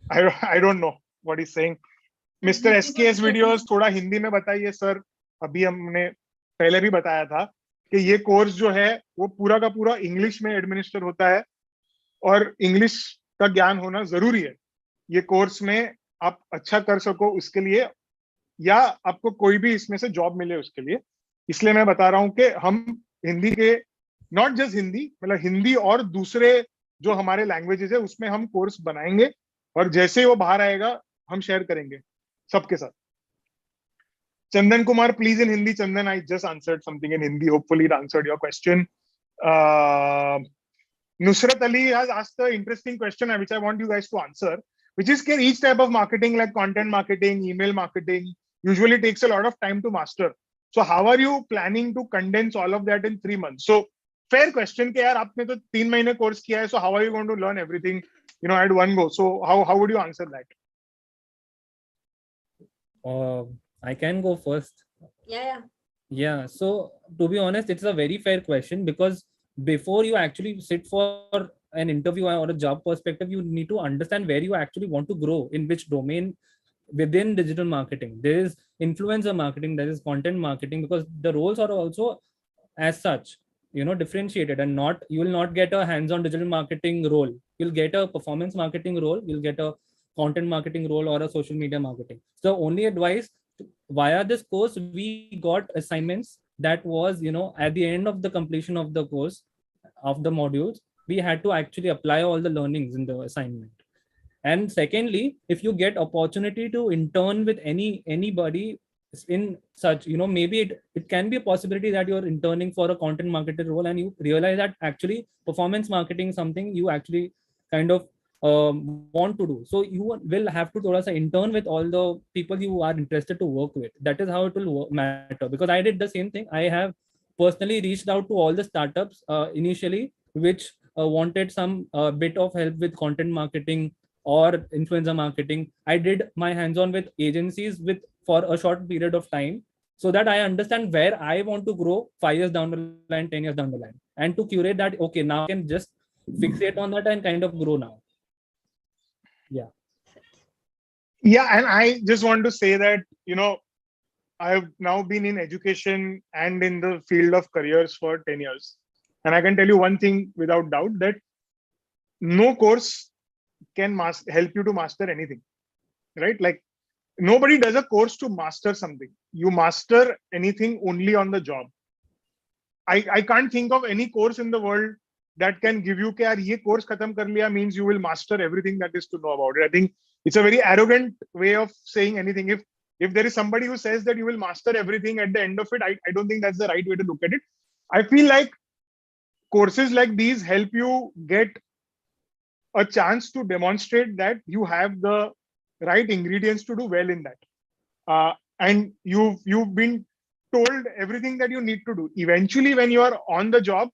I don't know what he's saying. Mr. SKS videos थोड़ा हिंदी में बताइए sir. अभी हमने पहले भी बताया था कि ये कोर्स जो है वो पूरा का पूरा इंग्लिश में एडमिनिस्टर होता है और इंग्लिश का ज्ञान होना जरूरी है. ये कोर्स में आप अच्छा कर सको उसके लिए या आपको कोई भी इसमें से जॉब मिले उसके लिए. इसलिए मैं बता रहा हूं कि हम हिंदी के नॉट जस्ट हिंदी, मतलब हिंदी और दूसरे जो हमारे लैंग्वेजेस है उसमें हम कोर्स बनाएंगे और जैसे ही वो बाहर आएगा हम शेयर करेंगे सबके साथ. Chandan Kumar, please in Hindi. Chandan, I just answered something in Hindi. Hopefully it answered your question. Nusrat Ali has asked an interesting question which I want you guys to answer, which is that each type of marketing like content marketing, email marketing usually takes a lot of time to master. So how are you planning to condense all of that in 3 months? So fair question कि यार आपने तो 3 महीने course किया है, so how are you going to learn everything, at one go? So how would you answer that? I can go first. Yeah. So to be honest, it's a very fair question, because before you actually sit for an interview or a job perspective, you need to understand where you actually want to grow, in which domain within digital marketing. There is influencer marketing, there is content marketing, because the roles are also as such, differentiated, and you will not get a hands-on digital marketing role. You'll get a performance marketing role, you'll get a content marketing role, or a social media marketing. So only advice, via this course, we got assignments that was, at the end of the completion of the course, of the modules, we had to actually apply all the learnings in the assignment. And secondly, if you get opportunity to intern with anybody in such, maybe it can be a possibility that you're interning for a content marketer role and you realize that actually performance marketing is something you actually kind of want to do. So you will have to thoda sa intern with all the people you are interested to work with. That is how it will matter, because I did the same thing. I have personally reached out to all the startups initially which wanted some bit of help with content marketing or influencer marketing. I did my hands-on with agencies with for a short period of time, so that I understand where I want to grow 5 years down the line, 10 years down the line, and to curate that. Okay, now I can just fixate on that and kind of grow now. Yeah. Yeah, and I just want to say that, I've now been in education and in the field of careers for 10 years. And I can tell you one thing without doubt, that no course can help you to master anything, right? Like, nobody does a course to master something. You master anything only on the job. I can't think of any course in the world that can give you that ye course khatam kar liya means you will master everything that is to know about it. I think it's a very arrogant way of saying anything. If there is somebody who says that you will master everything at the end of it, I don't think that's the right way to look at it. I feel like courses like these help you get a chance to demonstrate that you have the right ingredients to do well in that. And you've been told everything that you need to do. Eventually, when you are on the job,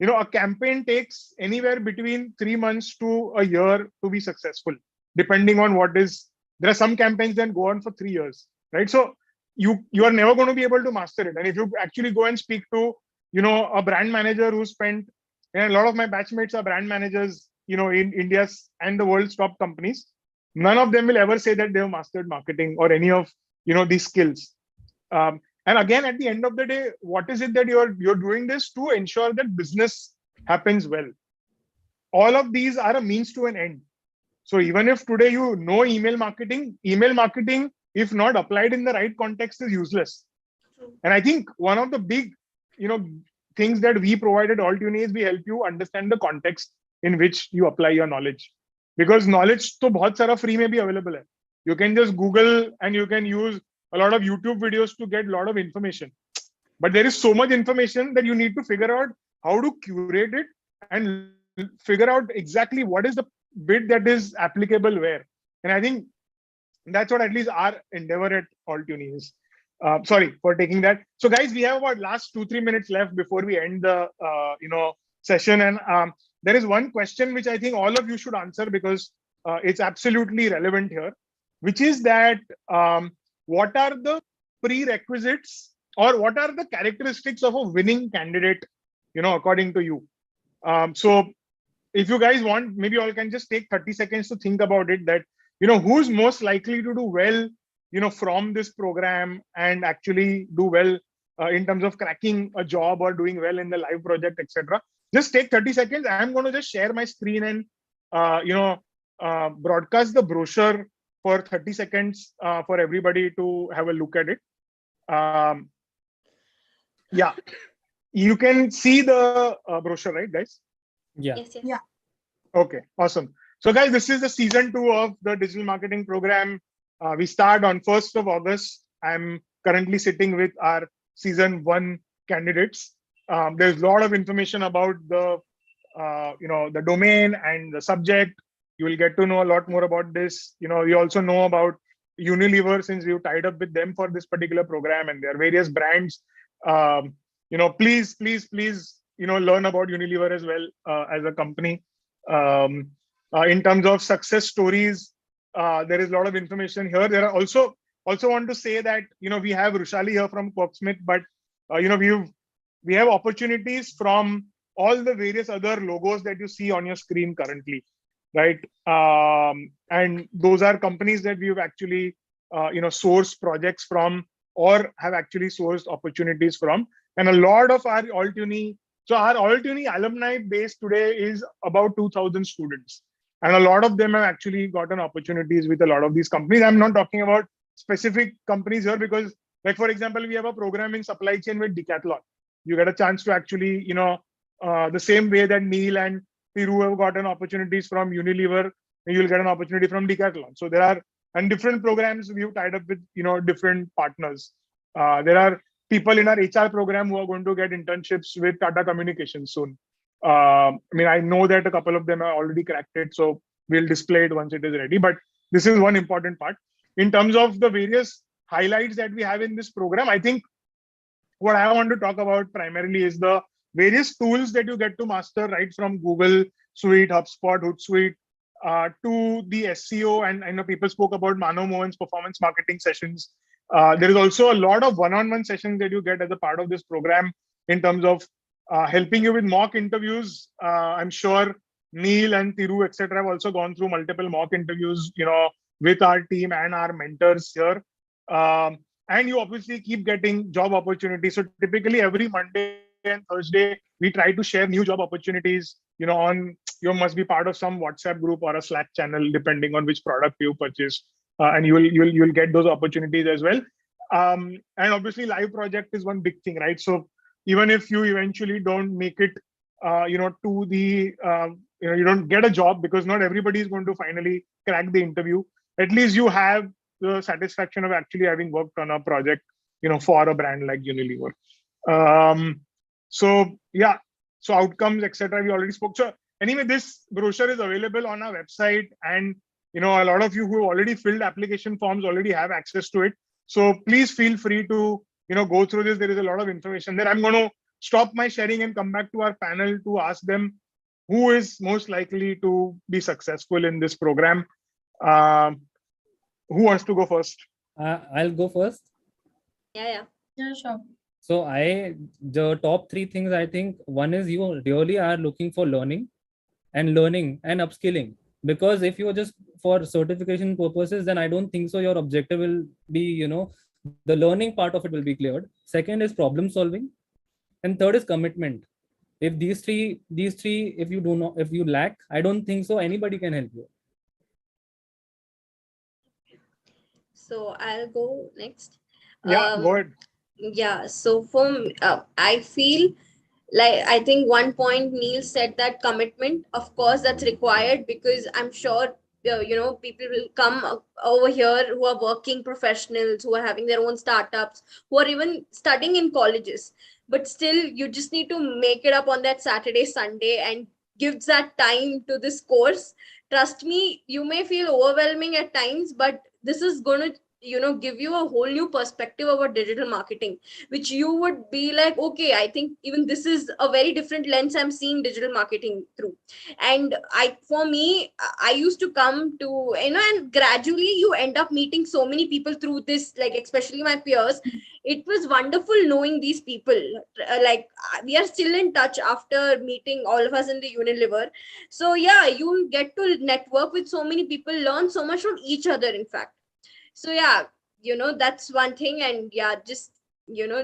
a campaign takes anywhere between 3 months to a year to be successful, depending on what is. There are some campaigns that go on for 3 years, right? So you are never going to be able to master it. And if you actually go and speak to, a brand manager who spent, and a lot of my batchmates are brand managers, in India's and the world's top companies, none of them will ever say that they have mastered marketing or any of, these skills. And again, at the end of the day, what is it that you're doing this to ensure that business happens well? All of these are a means to an end. So even if today email marketing, if not applied in the right context, is useless. And I think one of the big, things that we provide at AltUni is we help you understand the context in which you apply your knowledge. Because knowledge to bahut sara free mein bhi available hai. You can just Google and you can use a lot of YouTube videos to get a lot of information. But there is so much information that you need to figure out how to curate it and figure out exactly what is the bit that is applicable where. And I think that's what at least our endeavor at AltUni is. Sorry for taking that. So guys, we have about last 2-3 minutes left before we end the session. And there is one question which I think all of you should answer because it's absolutely relevant here, which is that what are the prerequisites or what are the characteristics of a winning candidate, according to you? So if you guys want, maybe all can just take 30 seconds to think about it, that, who's most likely to do well, from this program and actually do well in terms of cracking a job or doing well in the live project, etc. Just take 30 seconds. I'm going to just share my screen and, broadcast the brochure for 30 seconds for everybody to have a look at it. Yeah, you can see the brochure, right, guys? Yeah. Yes. Yeah. Okay, awesome. So guys, this is the season 2 of the digital marketing program. We start on 1st of August. I'm currently sitting with our season 1 candidates. There's a lot of information about the, the domain and the subject. You will get to know a lot more about this. We also know about Unilever since we've tied up with them for this particular program, and there are various brands. Please, learn about Unilever as well as a company. In terms of success stories, there is a lot of information here. There are also want to say that, we have Rushali here from Corksmith, but, we have opportunities from all the various other logos that you see on your screen currently, right? And those are companies that we've actually, sourced projects from or have actually sourced opportunities from. And a lot of our AltUni, so our AltUni alumni base today is about 2,000 students. And a lot of them have actually gotten opportunities with a lot of these companies. I'm not talking about specific companies here because, like, for example, we have a program in supply chain with Decathlon. You get a chance to actually, the same way that Neil and Thiru have gotten opportunities from Unilever, you'll get an opportunity from Decathlon. So there are and different programs we've tied up with, different partners. There are people in our HR program who are going to get internships with Tata Communications soon. I know that a couple of them are already cracked it, so we'll display it once it is ready. But this is one important part. In terms of the various highlights that we have in this program, I think what I want to talk about primarily is the various tools that you get to master, right from Google Suite, HubSpot, Hootsuite, to the SEO. And I know people spoke about Mano Mohan's performance marketing sessions. There is also a lot of one-on-one sessions that you get as a part of this program in terms of helping you with mock interviews. I'm sure Neil and Thiru, etc., have also gone through multiple mock interviews, with our team and our mentors here. And you obviously keep getting job opportunities. So typically every Monday and Thursday, we try to share new job opportunities, on you must be part of some WhatsApp group or a Slack channel, depending on which product you purchase. And you'll get those opportunities as well. And obviously live project is one big thing, right? So even if you eventually don't make it, to the, you don't get a job, because not everybody is going to finally crack the interview. At least you have the satisfaction of actually having worked on a project, for a brand like Unilever. So outcomes, etc., we already spoke. So anyway, this brochure is available on our website, and a lot of you who already filled application forms already have access to it. So please feel free to go through this. There is a lot of information there. I'm going to stop my sharing and come back to our panel to ask them who is most likely to be successful in this program. Who wants to go first? I'll go first. Yeah, sure. So the top three things, I think one is you really are looking for learning and upskilling. Because if you're just for certification purposes, then I don't think so your objective will be, the learning part of it will be cleared. Second is problem solving. And third is commitment. If these three, if you lack, I don't think so anybody can help you. so I'll go next. Yeah, go ahead. Yeah, so I feel like, I think one point Neil said, that commitment, of course, that's required, because I'm sure people will come over here who are working professionals, who are having their own startups, who are even studying in colleges, but still you just need to make it up on that Saturday, Sunday, and give that time to this course. Trust me, you may feel overwhelming at times, but this is going to give you a whole new perspective about digital marketing, which you would be like, okay, I think even this is a very different lens I'm seeing digital marketing through. And for me, I used to come to, and gradually you end up meeting so many people through this, like especially my peers. It was wonderful knowing these people. We are still in touch after meeting all of us in the Unilever. So yeah, you get to network with so many people, learn so much from each other, in fact. So yeah, that's one thing. And yeah, just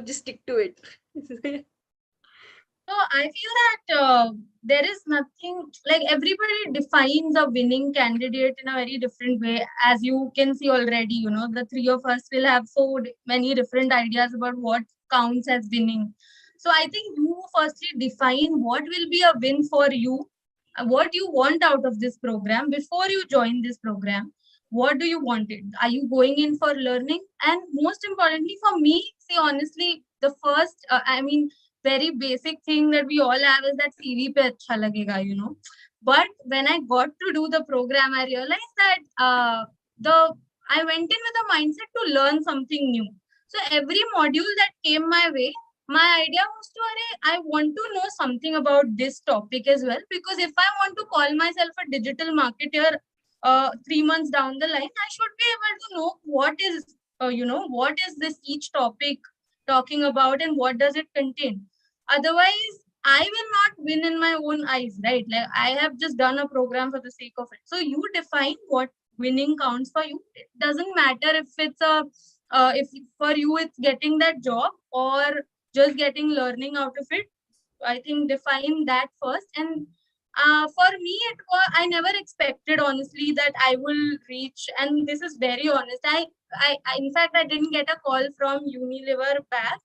stick to it. So I feel that there is nothing, like everybody defines a winning candidate in a very different way. As you can see already, the three of us will have so many different ideas about what counts as winning. So I think you firstly define what will be a win for you, what you want out of this program before you join this program. What do you want it? Are you going in for learning? And most importantly for me, see, honestly, the first, very basic thing that we all have is that CV pe acha lagega, But when I got to do the program, I realized that I went in with a mindset to learn something new. So every module that came my way, my idea was I want to know something about this topic as well. Because if I want to call myself a digital marketer 3 months down the line, I should be able to know what is this each topic talking about and what does it contain. Otherwise, I will not win in my own eyes, right? Like I have just done a program for the sake of it. So you define what winning counts for you. It doesn't matter if it's if for you it's getting that job or just getting learning out of it. I think define that first. And for me, I never expected, honestly, that I will reach, and this is very honest. I in fact, I didn't get a call from Unilever back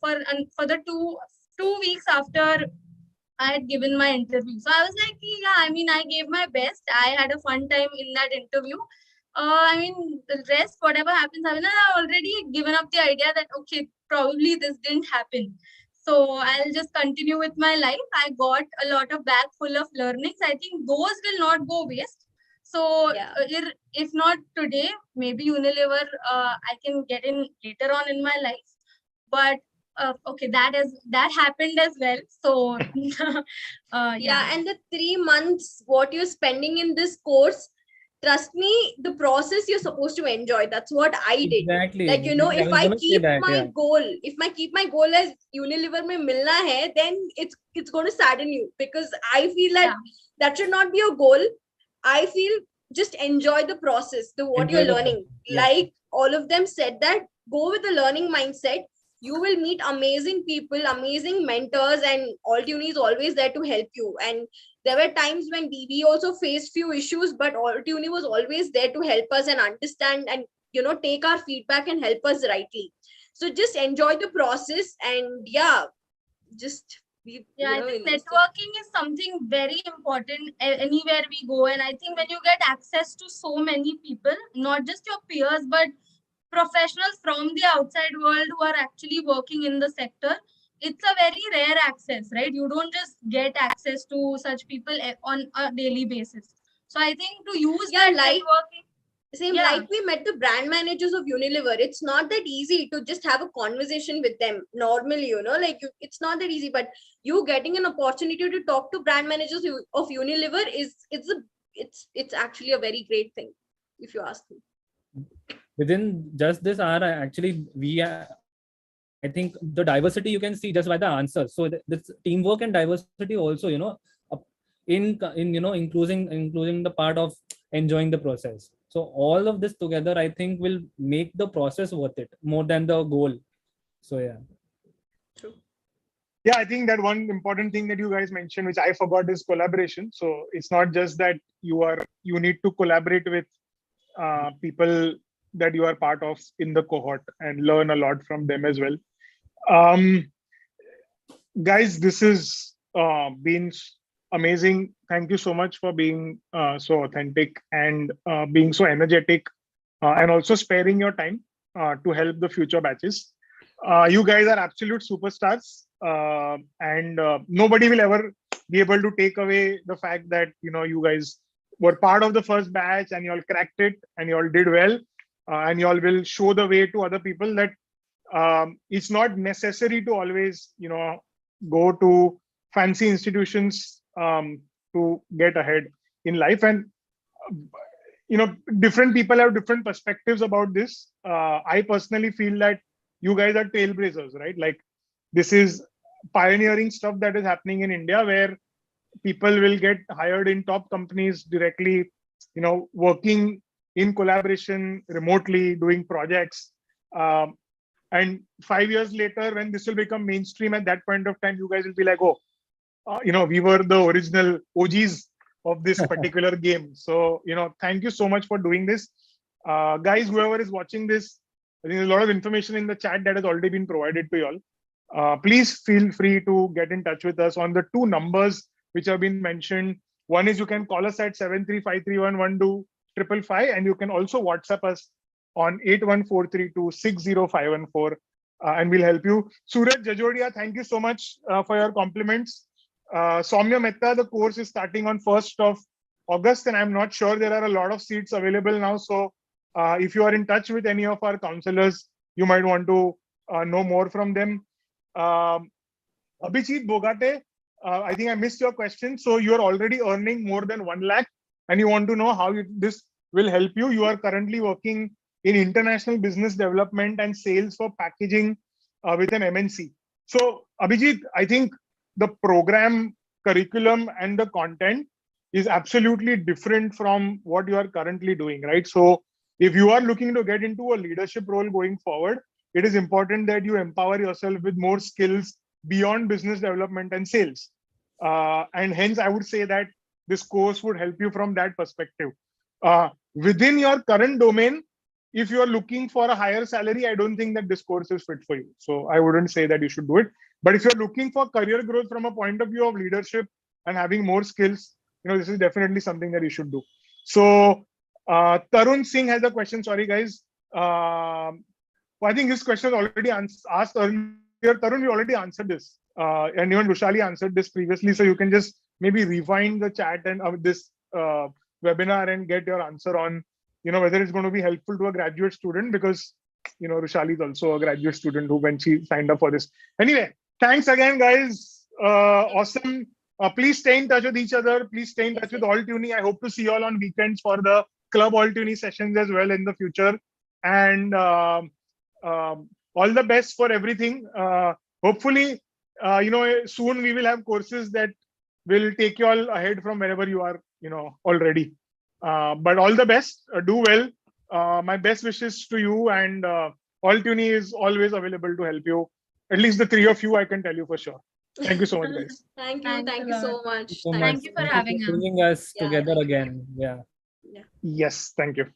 for the two weeks after I had given my interview. So I was like, yeah, I gave my best. I had a fun time in that interview. I mean, the rest, whatever happens, I mean, I've already given up the idea that, okay, probably this didn't happen. So I'll just continue with my life. I got a lot of bag full of learnings. I think those will not go waste. So Yeah. if not today, maybe Unilever, I can get in later on in my life. But okay, that happened as well. So Yeah, and the 3 months what you're spending in this course, trust me, the process you're supposed to enjoy. That's what I did. Exactly. Like, you know, I if was I gonna say keep that, my yeah. goal, if I keep my goal as Unilever mein milna hai, then it's going to sadden you, because I feel that that should not be your goal. I feel just enjoy the process, what Enjoy you're the learning. process, yes. Like all of them said, that go with the learning mindset. You will meet amazing people, amazing mentors, and AltUni is always there to help you. And there were times when we also faced few issues, but AltUni was always there to help us and understand and, you know, take our feedback and help us rightly. So just enjoy the process, and just be, I think networking is something very important anywhere we go. And I think when you get access to so many people, not just your peers, but professionals from the outside world who are actually working in the sector, it's a very rare access, right? You don't just get access to such people on a daily basis. So I think to use that networking. Like we met the brand managers of Unilever. It's not that easy to just have a conversation with them normally, you know, like it's not that easy, but you getting an opportunity to talk to brand managers of Unilever it's actually a very great thing, if you ask me. Within just this hour, actually, I think the diversity you can see just by the answers. So this teamwork and diversity also, you know, in you know, including the part of enjoying the process. So all of this together, I think, will make the process worth it more than the goal. So yeah. True. Yeah, I think that one important thing that you guys mentioned, which I forgot, is collaboration. So it's not just that you need to collaborate with people that you are part of in the cohort and learn a lot from them as well. Guys, this has been amazing. Thank you so much for being so authentic and being so energetic, and also sparing your time to help the future batches. You guys are absolute superstars, and nobody will ever be able to take away the fact that, you know, you guys were part of the first batch and you all cracked it and you all did well, and you all will show the way to other people that it's not necessary to always, you know, go to fancy institutions to get ahead in life. And you know, different people have different perspectives about this. I personally feel that you guys are trailblazers, right? Like, this is pioneering stuff that is happening in India, where people will get hired in top companies directly, you know, working in collaboration remotely, doing projects. And 5 years later, when this will become mainstream, at that point of time, you guys will be like, oh, you know, we were the original OGs of this particular game. So, you know, thank you so much for doing this. Guys, whoever is watching this, I think there's a lot of information in the chat that has already been provided to you all. Please feel free to get in touch with us on the two numbers which have been mentioned. One is you can call us at 7353112555, and you can also WhatsApp us on 81432 and we'll help you. Suraj Jajodia, thank you so much for your compliments. Soumya Mehta, the course is starting on 1st of August, and I'm not sure there are a lot of seats available now. So if you are in touch with any of our counselors, you might want to know more from them. Abhijit Bogate, I think I missed your question. So you are already earning more than 1 lakh and you want to know how this will help you. You are currently working in international business development and sales for packaging with an MNC. So Abhijit, I think the program, curriculum and the content is absolutely different from what you are currently doing, right? So if you are looking to get into a leadership role going forward, it is important that you empower yourself with more skills beyond business development and sales. And hence, I would say that this course would help you from that perspective. Within your current domain, if you are looking for a higher salary, I don't think that this course is fit for you. So I wouldn't say that you should do it. But if you're looking for career growth from a point of view of leadership and having more skills, you know, this is definitely something that you should do. So Tarun Singh has a question. Sorry, guys. I think this question was already asked earlier. Tarun, we already answered this. And even Rushali answered this previously. So you can just maybe rewind the chat and this webinar and get your answer on, whether it's going to be helpful to a graduate student, because, Rushali is also a graduate student when she signed up for this. Anyway, thanks again, guys. Awesome. Please stay in touch with each other. Please stay in touch with AltUni. I hope to see you all on weekends for the Club AltUni sessions as well in the future. And all the best for everything. Hopefully, soon we will have courses that will take you all ahead from wherever you are, already. But all the best. Do well. My best wishes to you, and AltUni is always available to help you. At least the three of you, I can tell you for sure. Thank you so much, guys. Thank you. Thanks Thank a you so lot. much. So Thank you for having us. bringing us Yeah, together thank you. again. Yeah. Yes, thank you.